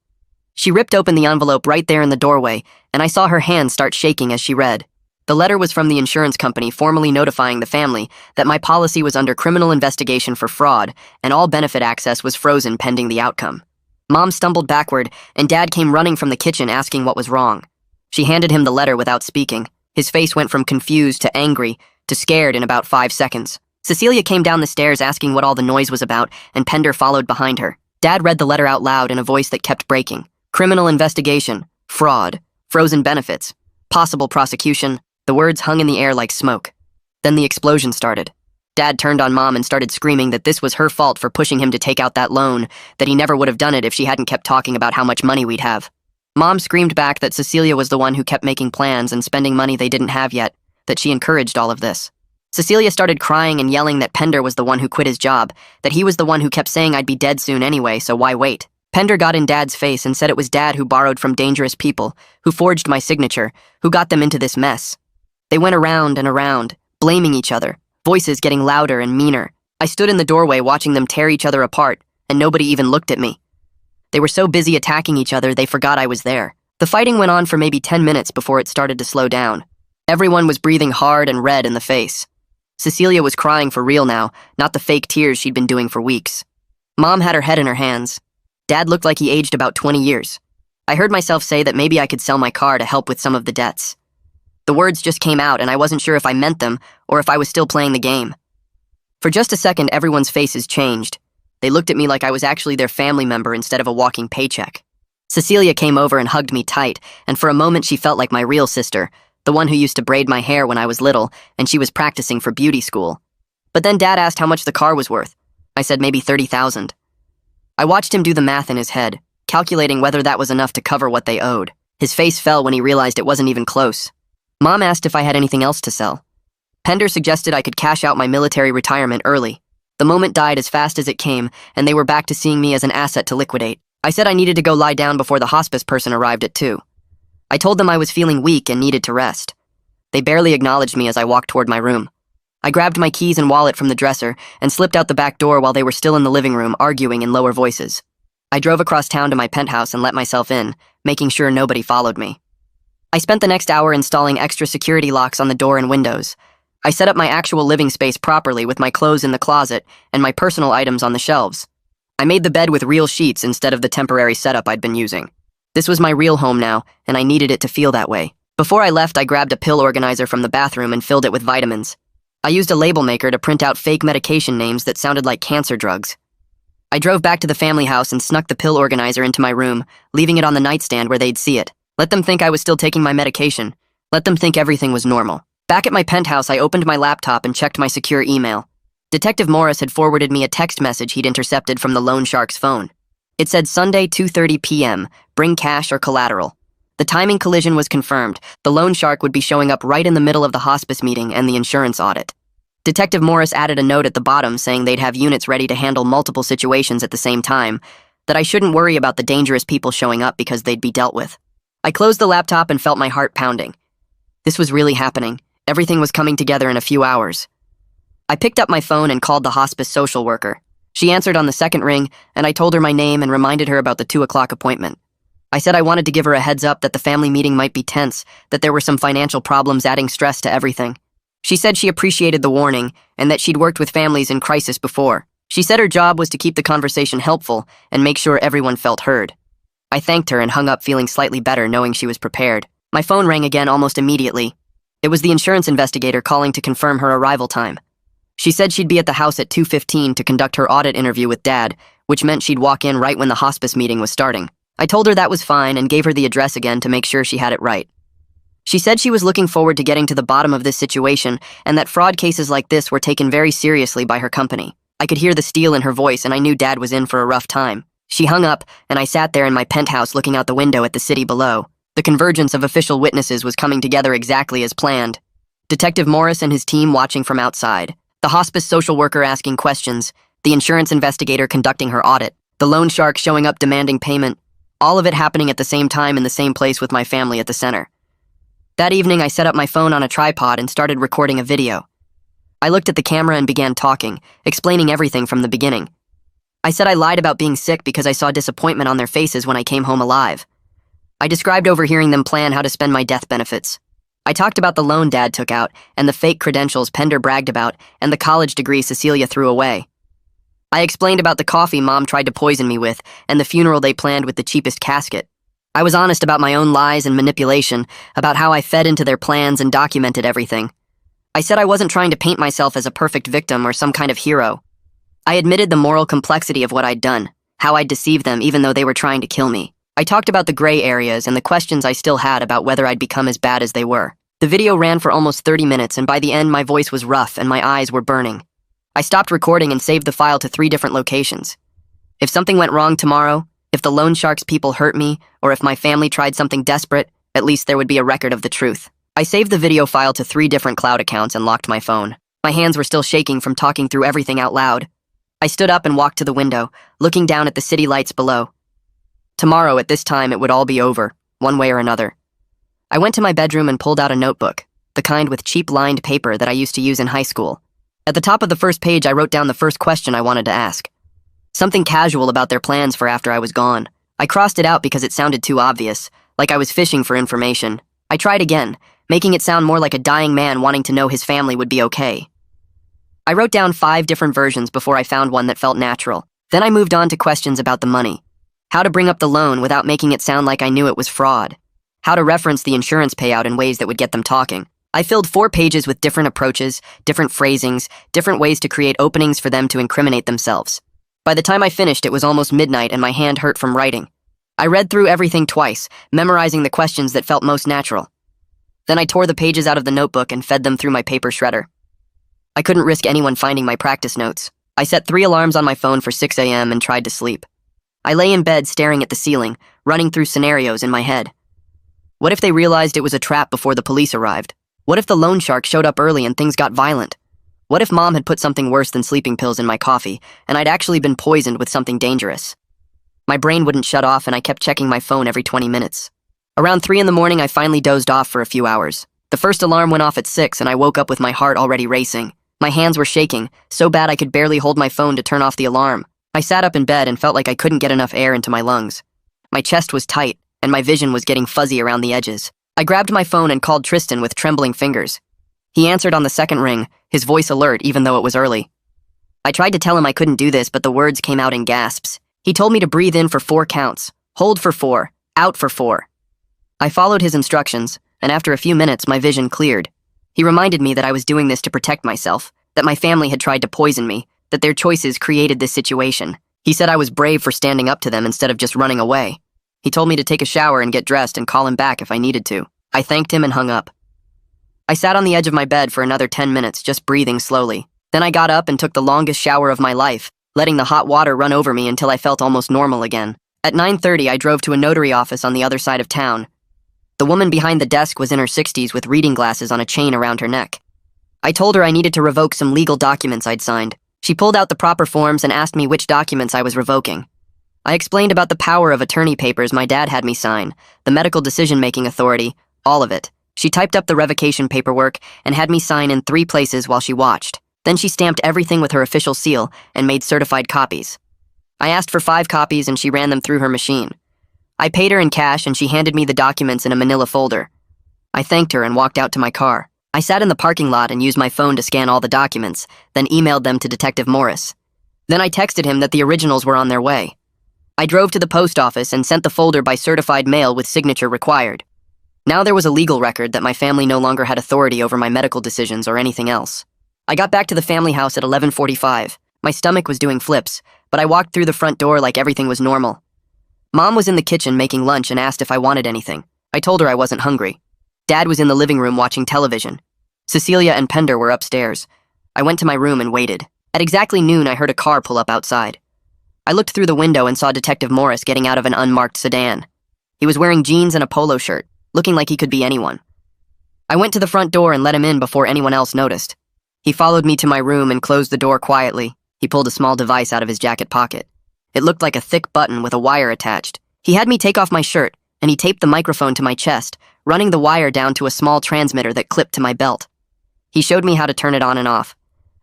[SPEAKER 1] She ripped open the envelope right there in the doorway, and I saw her hand start shaking as she read. The letter was from the insurance company formally notifying the family that my policy was under criminal investigation for fraud and all benefit access was frozen pending the outcome. Mom stumbled backward, and Dad came running from the kitchen asking what was wrong. She handed him the letter without speaking. His face went from confused to angry to scared in about 5 seconds. Cecilia came down the stairs asking what all the noise was about, and Pender followed behind her. Dad read the letter out loud in a voice that kept breaking. Criminal investigation, fraud, frozen benefits, possible prosecution. The words hung in the air like smoke. Then the explosion started. Dad turned on Mom and started screaming that this was her fault for pushing him to take out that loan, that he never would have done it if she hadn't kept talking about how much money we'd have. Mom screamed back that Cecilia was the one who kept making plans and spending money they didn't have yet, that she encouraged all of this. Cecilia started crying and yelling that Pender was the one who quit his job, that he was the one who kept saying I'd be dead soon anyway, so why wait? Pender got in Dad's face and said it was Dad who borrowed from dangerous people, who forged my signature, who got them into this mess. They went around and around, blaming each other, voices getting louder and meaner. I stood in the doorway watching them tear each other apart, and nobody even looked at me. They were so busy attacking each other they forgot I was there. The fighting went on for maybe 10 minutes before it started to slow down. Everyone was breathing hard and red in the face. Cecilia was crying for real now, not the fake tears she'd been doing for weeks. Mom had her head in her hands. Dad looked like he aged about 20 years. I heard myself say that maybe I could sell my car to help with some of the debts. The words just came out and I wasn't sure if I meant them or if I was still playing the game. For just a second, everyone's faces changed. They looked at me like I was actually their family member instead of a walking paycheck. Cecilia came over and hugged me tight, and for a moment she felt like my real sister, the one who used to braid my hair when I was little, and she was practicing for beauty school. But then Dad asked how much the car was worth. I said maybe $30,000. I watched him do the math in his head, calculating whether that was enough to cover what they owed. His face fell when he realized it wasn't even close. Mom asked if I had anything else to sell. Pender suggested I could cash out my military retirement early. The moment died as fast as it came, and they were back to seeing me as an asset to liquidate. I said I needed to go lie down before the hospice person arrived at 2. I told them I was feeling weak and needed to rest. They barely acknowledged me as I walked toward my room. I grabbed my keys and wallet from the dresser and slipped out the back door while they were still in the living room, arguing in lower voices. I drove across town to my penthouse and let myself in, making sure nobody followed me. I spent the next hour installing extra security locks on the door and windows. I set up my actual living space properly with my clothes in the closet and my personal items on the shelves. I made the bed with real sheets instead of the temporary setup I'd been using. This was my real home now, and I needed it to feel that way. Before I left, I grabbed a pill organizer from the bathroom and filled it with vitamins. I used a label maker to print out fake medication names that sounded like cancer drugs. I drove back to the family house and snuck the pill organizer into my room, leaving it on the nightstand where they'd see it. Let them think I was still taking my medication. Let them think everything was normal. Back at my penthouse, I opened my laptop and checked my secure email. Detective Morris had forwarded me a text message he'd intercepted from the loan shark's phone. It said Sunday, 2:30 p.m., bring cash or collateral. The timing collision was confirmed. The loan shark would be showing up right in the middle of the hospice meeting and the insurance audit. Detective Morris added a note at the bottom saying they'd have units ready to handle multiple situations at the same time, that I shouldn't worry about the dangerous people showing up because they'd be dealt with. I closed the laptop and felt my heart pounding. This was really happening. Everything was coming together in a few hours. I picked up my phone and called the hospice social worker. She answered on the second ring, and I told her my name and reminded her about the 2 o'clock appointment. I said I wanted to give her a heads up that the family meeting might be tense, that there were some financial problems adding stress to everything. She said she appreciated the warning and that she'd worked with families in crisis before. She said her job was to keep the conversation helpful and make sure everyone felt heard. I thanked her and hung up feeling slightly better knowing she was prepared. My phone rang again almost immediately. It was the insurance investigator calling to confirm her arrival time. She said she'd be at the house at 2:15 to conduct her audit interview with Dad, which meant she'd walk in right when the hospice meeting was starting. I told her that was fine and gave her the address again to make sure she had it right. She said she was looking forward to getting to the bottom of this situation and that fraud cases like this were taken very seriously by her company. I could hear the steel in her voice and I knew Dad was in for a rough time. She hung up and I sat there in my penthouse looking out the window at the city below. The convergence of official witnesses was coming together exactly as planned. Detective Morris and his team watching from outside. The hospice social worker asking questions. The insurance investigator conducting her audit. The loan shark showing up demanding payment. All of it happening at the same time in the same place with my family at the center. That evening, I set up my phone on a tripod and started recording a video. I looked at the camera and began talking, explaining everything from the beginning. I said I lied about being sick because I saw disappointment on their faces when I came home alive. I described overhearing them plan how to spend my death benefits. I talked about the loan Dad took out and the fake credentials Pender bragged about and the college degree Cecilia threw away. I explained about the coffee Mom tried to poison me with and the funeral they planned with the cheapest casket. I was honest about my own lies and manipulation, about how I fed into their plans and documented everything. I said I wasn't trying to paint myself as a perfect victim or some kind of hero. I admitted the moral complexity of what I'd done, how I'd deceived them even though they were trying to kill me. I talked about the gray areas and the questions I still had about whether I'd become as bad as they were. The video ran for almost 30 minutes and by the end my voice was rough and my eyes were burning. I stopped recording and saved the file to 3 different locations. If something went wrong tomorrow, if the loan shark's people hurt me, or if my family tried something desperate, at least there would be a record of the truth. I saved the video file to 3 different cloud accounts and locked my phone. My hands were still shaking from talking through everything out loud. I stood up and walked to the window, looking down at the city lights below. Tomorrow, at this time, it would all be over, one way or another. I went to my bedroom and pulled out a notebook, the kind with cheap lined paper that I used to use in high school. At the top of the first page, I wrote down the first question I wanted to ask. Something casual about their plans for after I was gone. I crossed it out because it sounded too obvious, like I was fishing for information. I tried again, making it sound more like a dying man wanting to know his family would be okay. I wrote down 5 different versions before I found one that felt natural. Then I moved on to questions about the money. How to bring up the loan without making it sound like I knew it was fraud. How to reference the insurance payout in ways that would get them talking. I filled 4 pages with different approaches, different phrasings, different ways to create openings for them to incriminate themselves. By the time I finished, it was almost midnight and my hand hurt from writing. I read through everything twice, memorizing the questions that felt most natural. Then I tore the pages out of the notebook and fed them through my paper shredder. I couldn't risk anyone finding my practice notes. I set 3 alarms on my phone for 6 a.m. and tried to sleep. I lay in bed staring at the ceiling, running through scenarios in my head. What if they realized it was a trap before the police arrived? What if the loan shark showed up early and things got violent? What if Mom had put something worse than sleeping pills in my coffee, and I'd actually been poisoned with something dangerous? My brain wouldn't shut off and I kept checking my phone every 20 minutes. Around 3 in the morning, I finally dozed off for a few hours. The first alarm went off at 6 and I woke up with my heart already racing. My hands were shaking, so bad I could barely hold my phone to turn off the alarm. I sat up in bed and felt like I couldn't get enough air into my lungs. My chest was tight, and my vision was getting fuzzy around the edges. I grabbed my phone and called Tristan with trembling fingers. He answered on the second ring, his voice alert even though it was early. I tried to tell him I couldn't do this, but the words came out in gasps. He told me to breathe in for 4 counts, hold for 4, out for 4. I followed his instructions, and after a few minutes, my vision cleared. He reminded me that I was doing this to protect myself, that my family had tried to poison me, that their choices created this situation. He said I was brave for standing up to them instead of just running away. He told me to take a shower and get dressed and call him back if I needed to. I thanked him and hung up. I sat on the edge of my bed for another 10 minutes, just breathing slowly. Then I got up and took the longest shower of my life, letting the hot water run over me until I felt almost normal again. At 9:30, I drove to a notary office on the other side of town. The woman behind the desk was in her 60s with reading glasses on a chain around her neck. I told her I needed to revoke some legal documents I'd signed. She pulled out the proper forms and asked me which documents I was revoking. I explained about the power of attorney papers my dad had me sign, the medical decision-making authority, all of it. She typed up the revocation paperwork and had me sign in 3 places while she watched. Then she stamped everything with her official seal and made certified copies. I asked for 5 copies and she ran them through her machine. I paid her in cash and she handed me the documents in a manila folder. I thanked her and walked out to my car. I sat in the parking lot and used my phone to scan all the documents, then emailed them to Detective Morris. Then I texted him that the originals were on their way. I drove to the post office and sent the folder by certified mail with signature required. Now there was a legal record that my family no longer had authority over my medical decisions or anything else. I got back to the family house at 11:45. My stomach was doing flips, but I walked through the front door like everything was normal. Mom was in the kitchen making lunch and asked if I wanted anything. I told her I wasn't hungry. Dad was in the living room watching television. Cecilia and Pender were upstairs. I went to my room and waited. At exactly noon, I heard a car pull up outside. I looked through the window and saw Detective Morris getting out of an unmarked sedan. He was wearing jeans and a polo shirt, looking like he could be anyone. I went to the front door and let him in before anyone else noticed. He followed me to my room and closed the door quietly. He pulled a small device out of his jacket pocket. It looked like a thick button with a wire attached. He had me take off my shirt, and he taped the microphone to my chest, running the wire down to a small transmitter that clipped to my belt. He showed me how to turn it on and off.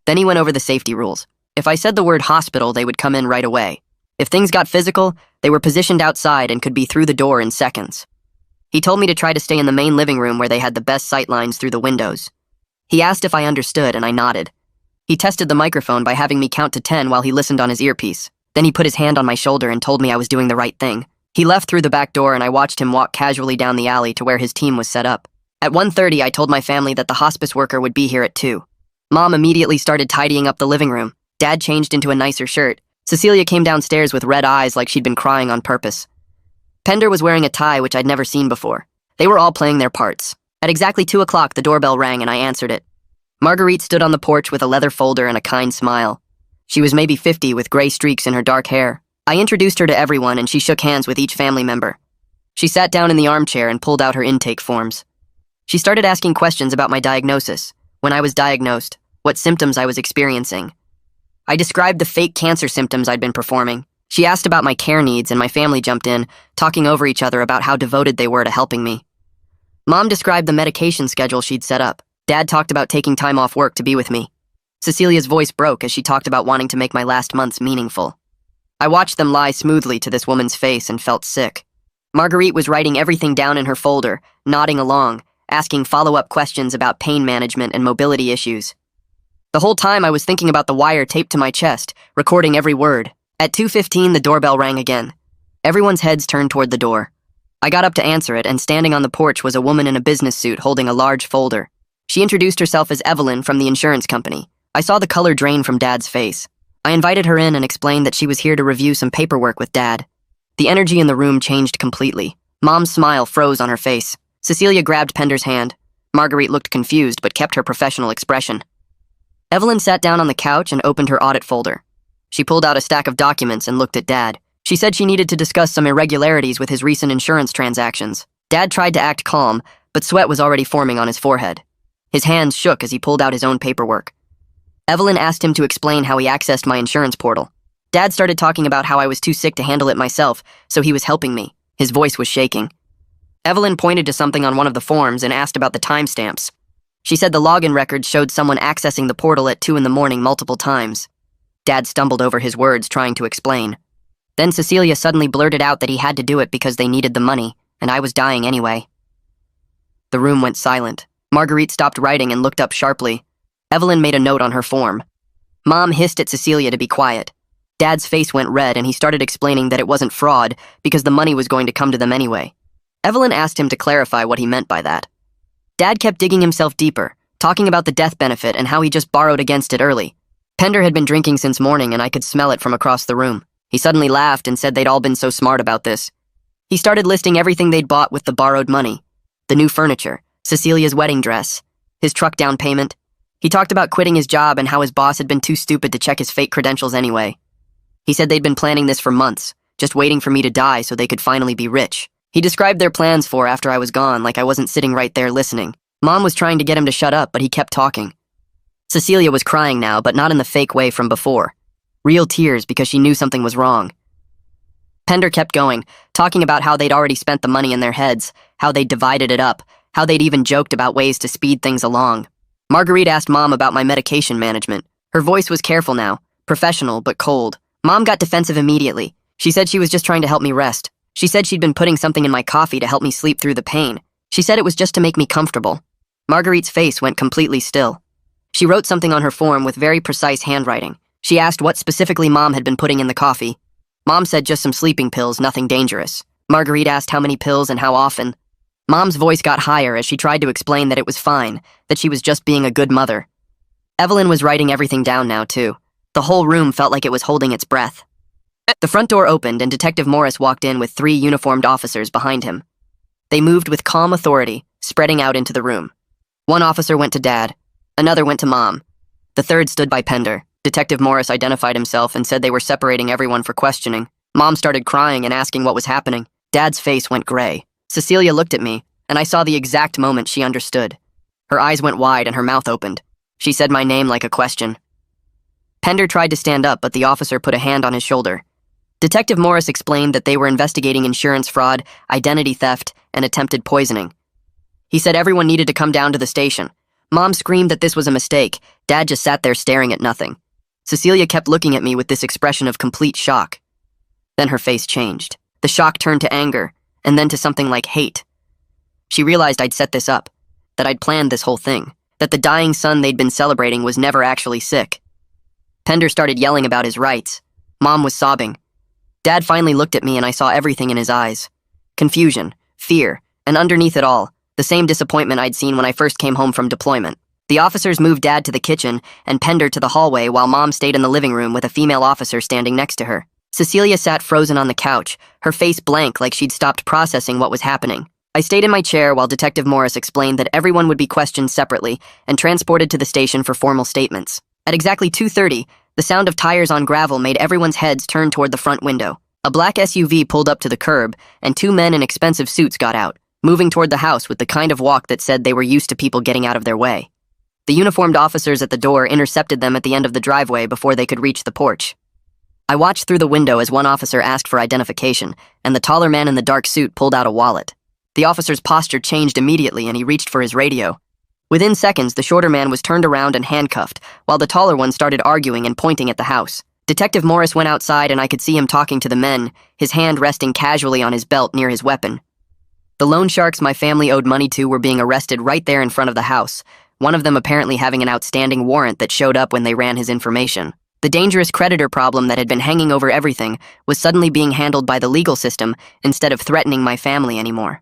[SPEAKER 1] Then he went over the safety rules. If I said the word hospital, they would come in right away. If things got physical, they were positioned outside and could be through the door in seconds. He told me to try to stay in the main living room where they had the best sight lines through the windows. He asked if I understood, and I nodded. He tested the microphone by having me count to 10 while he listened on his earpiece. Then he put his hand on my shoulder and told me I was doing the right thing. He left through the back door and I watched him walk casually down the alley to where his team was set up. At 1:30, I told my family that the hospice worker would be here at 2. Mom immediately started tidying up the living room. Dad changed into a nicer shirt. Cecilia came downstairs with red eyes like she'd been crying on purpose. Pender was wearing a tie which I'd never seen before. They were all playing their parts. At exactly 2 o'clock, the doorbell rang and I answered it. Marguerite stood on the porch with a leather folder and a kind smile. She was maybe 50 with gray streaks in her dark hair. I introduced her to everyone and she shook hands with each family member. She sat down in the armchair and pulled out her intake forms. She started asking questions about my diagnosis, when I was diagnosed, what symptoms I was experiencing. I described the fake cancer symptoms I'd been performing. She asked about my care needs and my family jumped in, talking over each other about how devoted they were to helping me. Mom described the medication schedule she'd set up. Dad talked about taking time off work to be with me. Cecilia's voice broke as she talked about wanting to make my last months meaningful. I watched them lie smoothly to this woman's face and felt sick. Marguerite was writing everything down in her folder, nodding along, asking follow-up questions about pain management and mobility issues. The whole time I was thinking about the wire taped to my chest, recording every word. At 2:15, the doorbell rang again. Everyone's heads turned toward the door. I got up to answer it, and standing on the porch was a woman in a business suit holding a large folder. She introduced herself as Evelyn from the insurance company. I saw the color drain from Dad's face. I invited her in and explained that she was here to review some paperwork with Dad. The energy in the room changed completely. Mom's smile froze on her face. Cecilia grabbed Pender's hand. Marguerite looked confused but kept her professional expression. Evelyn sat down on the couch and opened her audit folder. She pulled out a stack of documents and looked at Dad. She said she needed to discuss some irregularities with his recent insurance transactions. Dad tried to act calm, but sweat was already forming on his forehead. His hands shook as he pulled out his own paperwork. Evelyn asked him to explain how he accessed my insurance portal. Dad started talking about how I was too sick to handle it myself, so he was helping me. His voice was shaking. Evelyn pointed to something on one of the forms and asked about the timestamps. She said the login record showed someone accessing the portal at 2 in the morning multiple times. Dad stumbled over his words, trying to explain. Then Cecilia suddenly blurted out that he had to do it because they needed the money, and I was dying anyway. The room went silent. Marguerite stopped writing and looked up sharply. Evelyn made a note on her form. Mom hissed at Cecilia to be quiet. Dad's face went red and he started explaining that it wasn't fraud because the money was going to come to them anyway. Evelyn asked him to clarify what he meant by that. Dad kept digging himself deeper, talking about the death benefit and how he just borrowed against it early. Pender had been drinking since morning and I could smell it from across the room. He suddenly laughed and said they'd all been so smart about this. He started listing everything they'd bought with the borrowed money. The new furniture, Cecilia's wedding dress, his truck down payment. He talked about quitting his job and how his boss had been too stupid to check his fake credentials anyway. He said they'd been planning this for months, just waiting for me to die so they could finally be rich. He described their plans for after I was gone like I wasn't sitting right there listening. Mom was trying to get him to shut up, but he kept talking. Cecilia was crying now, but not in the fake way from before. Real tears because she knew something was wrong. Pender kept going, talking about how they'd already spent the money in their heads, how they'd divided it up, how they'd even joked about ways to speed things along. Marguerite asked Mom about my medication management. Her voice was careful now, professional but cold. Mom got defensive immediately. She said she was just trying to help me rest. She said she'd been putting something in my coffee to help me sleep through the pain. She said it was just to make me comfortable. Marguerite's face went completely still. She wrote something on her form with very precise handwriting. She asked what specifically Mom had been putting in the coffee. Mom said just some sleeping pills, nothing dangerous. Marguerite asked how many pills and how often. Mom's voice got higher as she tried to explain that it was fine, that she was just being a good mother. Evelyn was writing everything down now, too. The whole room felt like it was holding its breath. The front door opened and Detective Morris walked in with 3 uniformed officers behind him. They moved with calm authority, spreading out into the room. One officer went to Dad. Another went to Mom. The third stood by Pender. Detective Morris identified himself and said they were separating everyone for questioning. Mom started crying and asking what was happening. Dad's face went gray. Cecilia looked at me, and I saw the exact moment she understood. Her eyes went wide and her mouth opened. She said my name like a question. Pender tried to stand up, but the officer put a hand on his shoulder. Detective Morris explained that they were investigating insurance fraud, identity theft, and attempted poisoning. He said everyone needed to come down to the station. Mom screamed that this was a mistake. Dad just sat there staring at nothing. Cecilia kept looking at me with this expression of complete shock. Then her face changed. The shock turned to anger, and then to something like hate. She realized I'd set this up, that I'd planned this whole thing, that the dying son they'd been celebrating was never actually sick. Pender started yelling about his rights. Mom was sobbing. Dad finally looked at me and I saw everything in his eyes. Confusion, fear, and underneath it all, the same disappointment I'd seen when I first came home from deployment. The officers moved Dad to the kitchen and Pender to the hallway while Mom stayed in the living room with a female officer standing next to her. Cecilia sat frozen on the couch, her face blank like she'd stopped processing what was happening. I stayed in my chair while Detective Morris explained that everyone would be questioned separately and transported to the station for formal statements. At exactly 2:30, the sound of tires on gravel made everyone's heads turn toward the front window. A black SUV pulled up to the curb, and 2 men in expensive suits got out, moving toward the house with the kind of walk that said they were used to people getting out of their way. The uniformed officers at the door intercepted them at the end of the driveway before they could reach the porch. I watched through the window as one officer asked for identification, and the taller man in the dark suit pulled out a wallet. The officer's posture changed immediately and he reached for his radio. Within seconds, the shorter man was turned around and handcuffed, while the taller one started arguing and pointing at the house. Detective Morris went outside and I could see him talking to the men, his hand resting casually on his belt near his weapon. The loan sharks my family owed money to were being arrested right there in front of the house, one of them apparently having an outstanding warrant that showed up when they ran his information. The dangerous creditor problem that had been hanging over everything was suddenly being handled by the legal system instead of threatening my family anymore.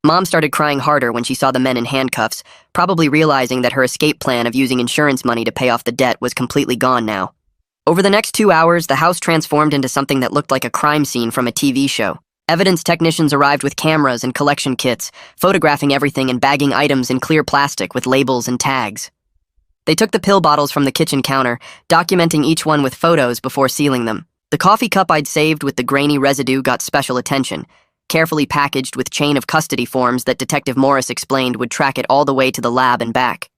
[SPEAKER 1] Mom started crying harder when she saw the men in handcuffs, probably realizing that her escape plan of using insurance money to pay off the debt was completely gone now. Over the next 2 hours, the house transformed into something that looked like a crime scene from a TV show. Evidence technicians arrived with cameras and collection kits, photographing everything and bagging items in clear plastic with labels and tags. They took the pill bottles from the kitchen counter, documenting each one with photos before sealing them. The coffee cup I'd saved with the grainy residue got special attention, carefully packaged with chain of custody forms that Detective Morris explained would track it all the way to the lab and back.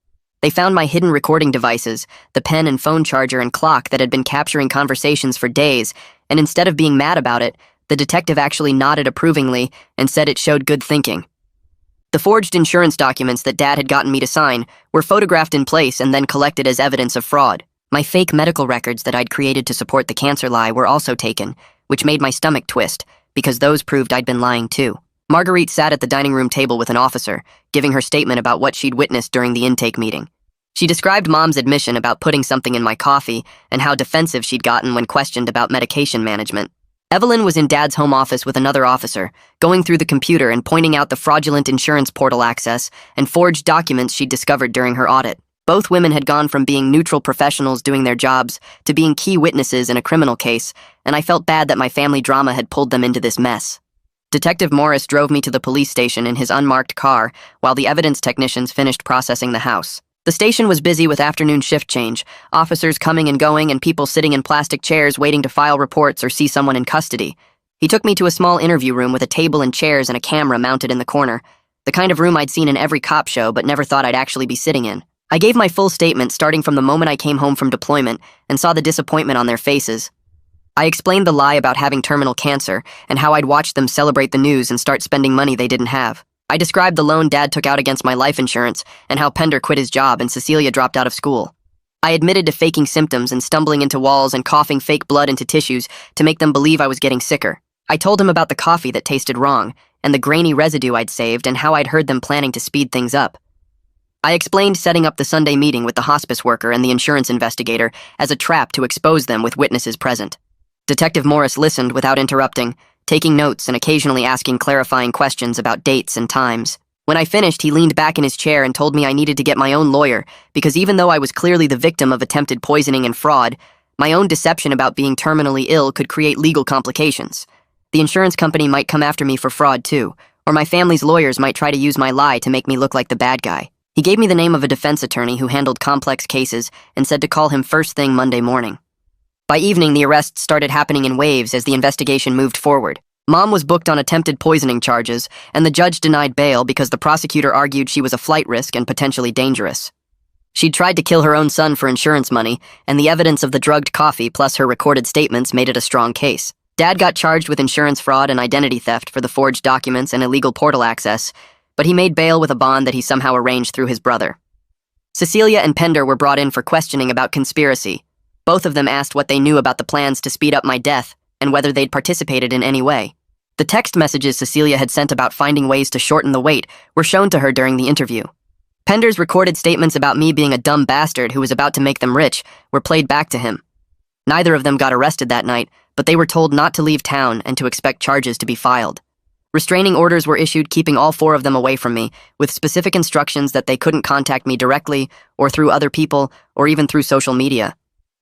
[SPEAKER 1] They found my hidden recording devices, the pen and phone charger and clock that had been capturing conversations for days, and instead of being mad about it, the detective actually nodded approvingly and said it showed good thinking. The forged insurance documents that Dad had gotten me to sign were photographed in place and then collected as evidence of fraud. My fake medical records that I'd created to support the cancer lie were also taken, which made my stomach twist, because those proved I'd been lying too. Marguerite sat at the dining room table with an officer, giving her statement about what she'd witnessed during the intake meeting. She described Mom's admission about putting something in my coffee and how defensive she'd gotten when questioned about medication management. Evelyn was in Dad's home office with another officer, going through the computer and pointing out the fraudulent insurance portal access and forged documents she'd discovered during her audit. Both women had gone from being neutral professionals doing their jobs to being key witnesses in a criminal case, and I felt bad that my family drama had pulled them into this mess. Detective Morris drove me to the police station in his unmarked car while the evidence technicians finished processing the house. The station was busy with afternoon shift change, officers coming and going and people sitting in plastic chairs waiting to file reports or see someone in custody. He took me to a small interview room with a table and chairs and a camera mounted in the corner, the kind of room I'd seen in every cop show but never thought I'd actually be sitting in. I gave my full statement starting from the moment I came home from deployment and saw the disappointment on their faces. I explained the lie about having terminal cancer and how I'd watched them celebrate the news and start spending money they didn't have. I described the loan Dad took out against my life insurance and how Pender quit his job and Cecilia dropped out of school. I admitted to faking symptoms and stumbling into walls and coughing fake blood into tissues to make them believe I was getting sicker. I told him about the coffee that tasted wrong and the grainy residue I'd saved and how I'd heard them planning to speed things up. I explained setting up the Sunday meeting with the hospice worker and the insurance investigator as a trap to expose them with witnesses present. Detective Morris listened without interrupting, taking notes and occasionally asking clarifying questions about dates and times. When I finished, he leaned back in his chair and told me I needed to get my own lawyer because even though I was clearly the victim of attempted poisoning and fraud, my own deception about being terminally ill could create legal complications. The insurance company might come after me for fraud too, or my family's lawyers might try to use my lie to make me look like the bad guy. He gave me the name of a defense attorney who handled complex cases and said to call him first thing Monday morning. By evening, the arrests started happening in waves as the investigation moved forward. Mom was booked on attempted poisoning charges, and the judge denied bail because the prosecutor argued she was a flight risk and potentially dangerous. She'd tried to kill her own son for insurance money, and the evidence of the drugged coffee plus her recorded statements made it a strong case. Dad got charged with insurance fraud and identity theft for the forged documents and illegal portal access, but he made bail with a bond that he somehow arranged through his brother. Cecilia and Pender were brought in for questioning about conspiracy. Both of them asked what they knew about the plans to speed up my death and whether they'd participated in any way. The text messages Cecilia had sent about finding ways to shorten the wait were shown to her during the interview. Pender's recorded statements about me being a dumb bastard who was about to make them rich were played back to him. Neither of them got arrested that night, but they were told not to leave town and to expect charges to be filed. Restraining orders were issued keeping all four of them away from me, with specific instructions that they couldn't contact me directly or through other people or even through social media.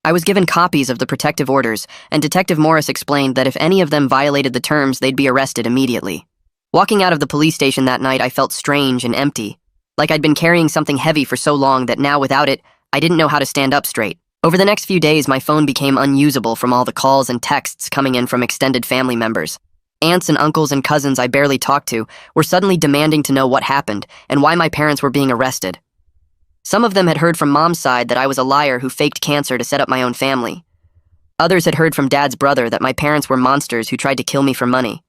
[SPEAKER 1] I was given copies of the protective orders, and Detective Morris explained that if any of them violated the terms, they'd be arrested immediately. Walking out of the police station that night, I felt strange and empty, like I'd been carrying something heavy for so long that now without it, I didn't know how to stand up straight. Over the next few days, my phone became unusable from all the calls and texts coming in from extended family members. Aunts and uncles and cousins I barely talked to were suddenly demanding to know what happened and why my parents were being arrested. Some of them had heard from Mom's side that I was a liar who faked cancer to set up my own family. Others had heard from Dad's brother that my parents were monsters who tried to kill me for money.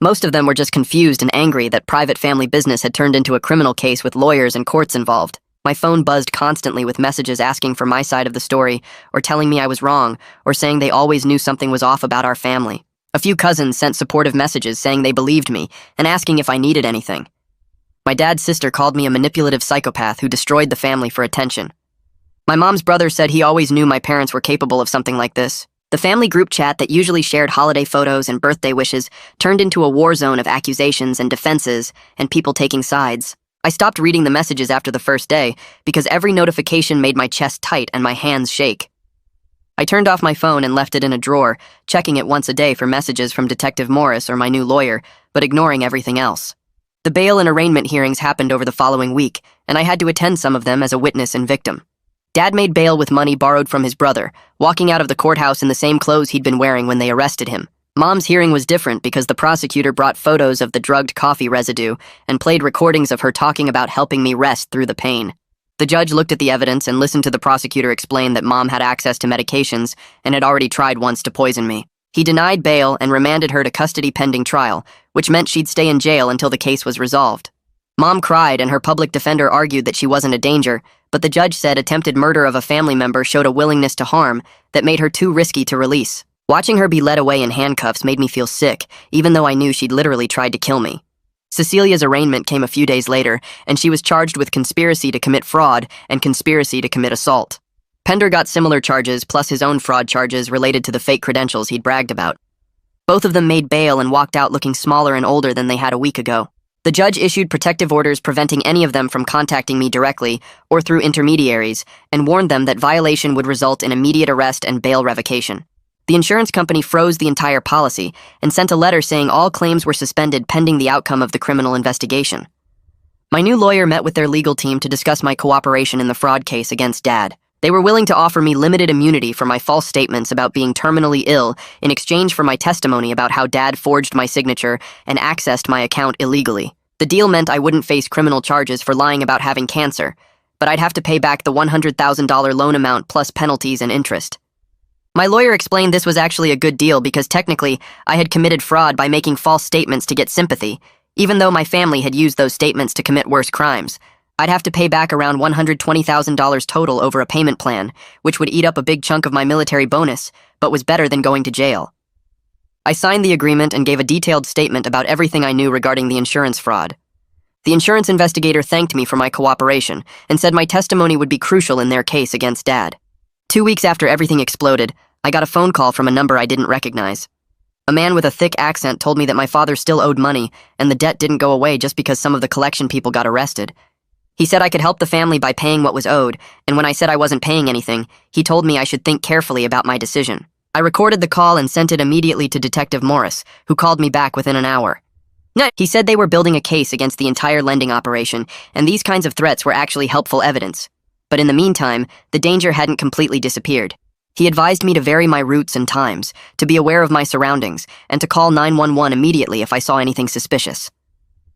[SPEAKER 1] Most of them were just confused and angry that private family business had turned into a criminal case with lawyers and courts involved. My phone buzzed constantly with messages asking for my side of the story, or telling me I was wrong, or saying they always knew something was off about our family. A few cousins sent supportive messages saying they believed me and asking if I needed anything. My dad's sister called me a manipulative psychopath who destroyed the family for attention. My mom's brother said he always knew my parents were capable of something like this. The family group chat that usually shared holiday photos and birthday wishes turned into a war zone of accusations and defenses and people taking sides. I stopped reading the messages after the first day because every notification made my chest tight and my hands shake. I turned off my phone and left it in a drawer, checking it once a day for messages from Detective Morris or my new lawyer, but ignoring everything else. The bail and arraignment hearings happened over the following week, and I had to attend some of them as a witness and victim. Dad made bail with money borrowed from his brother, walking out of the courthouse in the same clothes he'd been wearing when they arrested him. Mom's hearing was different because the prosecutor brought photos of the drugged coffee residue and played recordings of her talking about helping me rest through the pain. The judge looked at the evidence and listened to the prosecutor explain that Mom had access to medications and had already tried once to poison me. He denied bail and remanded her to custody pending trial, which meant she'd stay in jail until the case was resolved. Mom cried and her public defender argued that she wasn't a danger, but the judge said attempted murder of a family member showed a willingness to harm that made her too risky to release. Watching her be led away in handcuffs made me feel sick, even though I knew she'd literally tried to kill me. Cecilia's arraignment came a few days later, and she was charged with conspiracy to commit fraud and conspiracy to commit assault. Pender got similar charges, plus his own fraud charges related to the fake credentials he'd bragged about. Both of them made bail and walked out looking smaller and older than they had a week ago. The judge issued protective orders preventing any of them from contacting me directly or through intermediaries, and warned them that violation would result in immediate arrest and bail revocation. The insurance company froze the entire policy and sent a letter saying all claims were suspended pending the outcome of the criminal investigation. My new lawyer met with their legal team to discuss my cooperation in the fraud case against Dad. They were willing to offer me limited immunity for my false statements about being terminally ill in exchange for my testimony about how Dad forged my signature and accessed my account illegally. The deal meant I wouldn't face criminal charges for lying about having cancer, but I'd have to pay back the $100,000 loan amount plus penalties and interest. My lawyer explained this was actually a good deal because technically I had committed fraud by making false statements to get sympathy, even though my family had used those statements to commit worse crimes. I'd have to pay back around $120,000 total over a payment plan, which would eat up a big chunk of my military bonus, but was better than going to jail. I signed the agreement and gave a detailed statement about everything I knew regarding the insurance fraud. The insurance investigator thanked me for my cooperation and said my testimony would be crucial in their case against Dad. 2 weeks after everything exploded, I got a phone call from a number I didn't recognize. A man with a thick accent told me that my father still owed money and the debt didn't go away just because some of the collection people got arrested. He said I could help the family by paying what was owed, and when I said I wasn't paying anything, he told me I should think carefully about my decision. I recorded the call and sent it immediately to Detective Morris, who called me back within an hour. He said they were building a case against the entire lending operation, and these kinds of threats were actually helpful evidence. But in the meantime, the danger hadn't completely disappeared. He advised me to vary my routes and times, to be aware of my surroundings, and to call 911 immediately if I saw anything suspicious.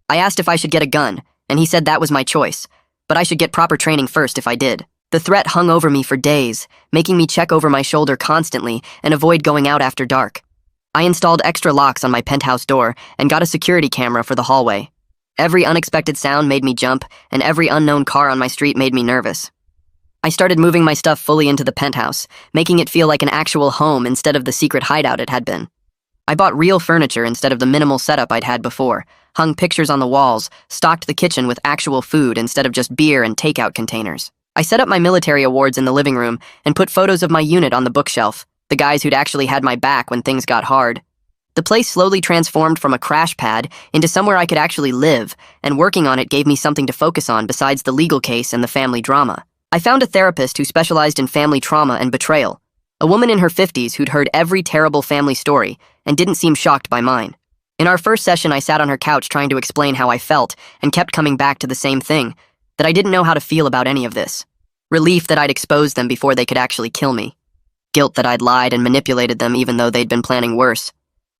[SPEAKER 1] I asked if I should get a gun, and he said that was my choice, but I should get proper training first if I did. The threat hung over me for days, making me check over my shoulder constantly and avoid going out after dark. I installed extra locks on my penthouse door and got a security camera for the hallway. Every unexpected sound made me jump, and every unknown car on my street made me nervous. I started moving my stuff fully into the penthouse, making it feel like an actual home instead of the secret hideout it had been. I bought real furniture instead of the minimal setup I'd had before, hung pictures on the walls, stocked the kitchen with actual food instead of just beer and takeout containers. I set up my military awards in the living room and put photos of my unit on the bookshelf, the guys who'd actually had my back when things got hard. The place slowly transformed from a crash pad into somewhere I could actually live, and working on it gave me something to focus on besides the legal case and the family drama. I found a therapist who specialized in family trauma and betrayal, a woman in her 50s who'd heard every terrible family story and didn't seem shocked by mine. In our first session, I sat on her couch trying to explain how I felt and kept coming back to the same thing, that I didn't know how to feel about any of this. Relief that I'd exposed them before they could actually kill me. Guilt that I'd lied and manipulated them even though they'd been planning worse.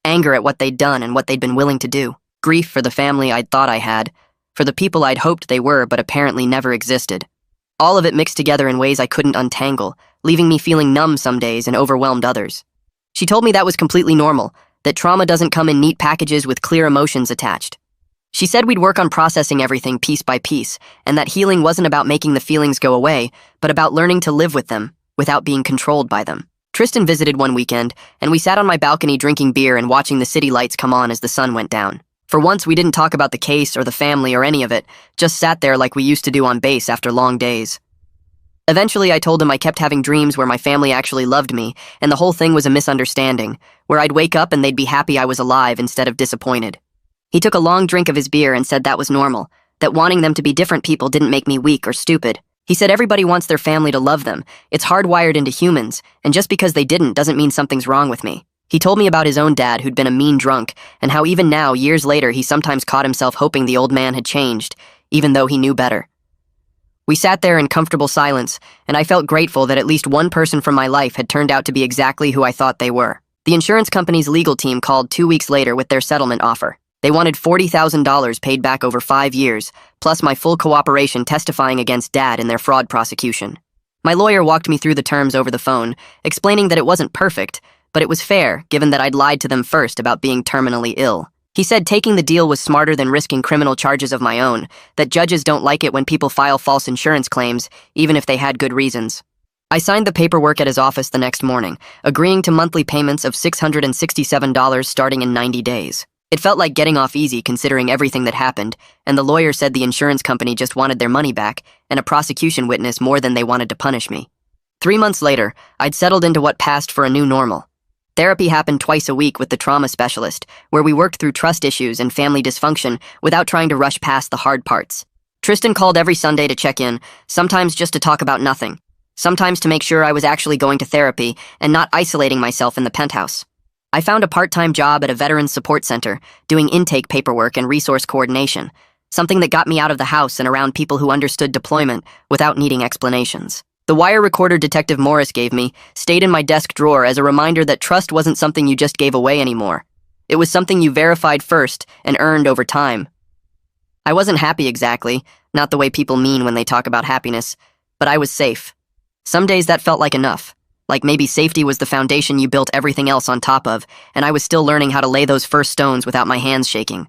[SPEAKER 1] Anger at what they'd done and what they'd been willing to do. Grief for the family I'd thought I had, for the people I'd hoped they were but apparently never existed. All of it mixed together in ways I couldn't untangle, leaving me feeling numb some days and overwhelmed others. She told me that was completely normal, that trauma doesn't come in neat packages with clear emotions attached. She said we'd work on processing everything piece by piece, and that healing wasn't about making the feelings go away, but about learning to live with them, without being controlled by them. Tristan visited one weekend, and we sat on my balcony drinking beer and watching the city lights come on as the sun went down. For once, we didn't talk about the case or the family or any of it, just sat there like we used to do on base after long days. Eventually, I told him I kept having dreams where my family actually loved me, and the whole thing was a misunderstanding, where I'd wake up and they'd be happy I was alive instead of disappointed. He took a long drink of his beer and said that was normal, that wanting them to be different people didn't make me weak or stupid. He said everybody wants their family to love them. It's hardwired into humans, and just because they didn't doesn't mean something's wrong with me. He told me about his own dad who'd been a mean drunk, and how even now, years later, he sometimes caught himself hoping the old man had changed, even though he knew better. We sat there in comfortable silence, and I felt grateful that at least one person from my life had turned out to be exactly who I thought they were. The insurance company's legal team called 2 weeks later with their settlement offer. They wanted $40,000 paid back over 5 years, plus my full cooperation testifying against Dad in their fraud prosecution. My lawyer walked me through the terms over the phone, explaining that it wasn't perfect, but it was fair, given that I'd lied to them first about being terminally ill. He said taking the deal was smarter than risking criminal charges of my own, that judges don't like it when people file false insurance claims, even if they had good reasons. I signed the paperwork at his office the next morning, agreeing to monthly payments of $667 starting in 90 days. It felt like getting off easy considering everything that happened, and the lawyer said the insurance company just wanted their money back, and a prosecution witness more than they wanted to punish me. 3 months later, I'd settled into what passed for a new normal. Therapy happened twice a week with the trauma specialist, where we worked through trust issues and family dysfunction without trying to rush past the hard parts. Tristan called every Sunday to check in, sometimes just to talk about nothing, sometimes to make sure I was actually going to therapy and not isolating myself in the penthouse. I found a part-time job at a veterans support center, doing intake paperwork and resource coordination, something that got me out of the house and around people who understood deployment without needing explanations. The wire recorder Detective Morris gave me stayed in my desk drawer as a reminder that trust wasn't something you just gave away anymore. It was something you verified first and earned over time. I wasn't happy exactly, not the way people mean when they talk about happiness, but I was safe. Some days that felt like enough, like maybe safety was the foundation you built everything else on top of, and I was still learning how to lay those first stones without my hands shaking.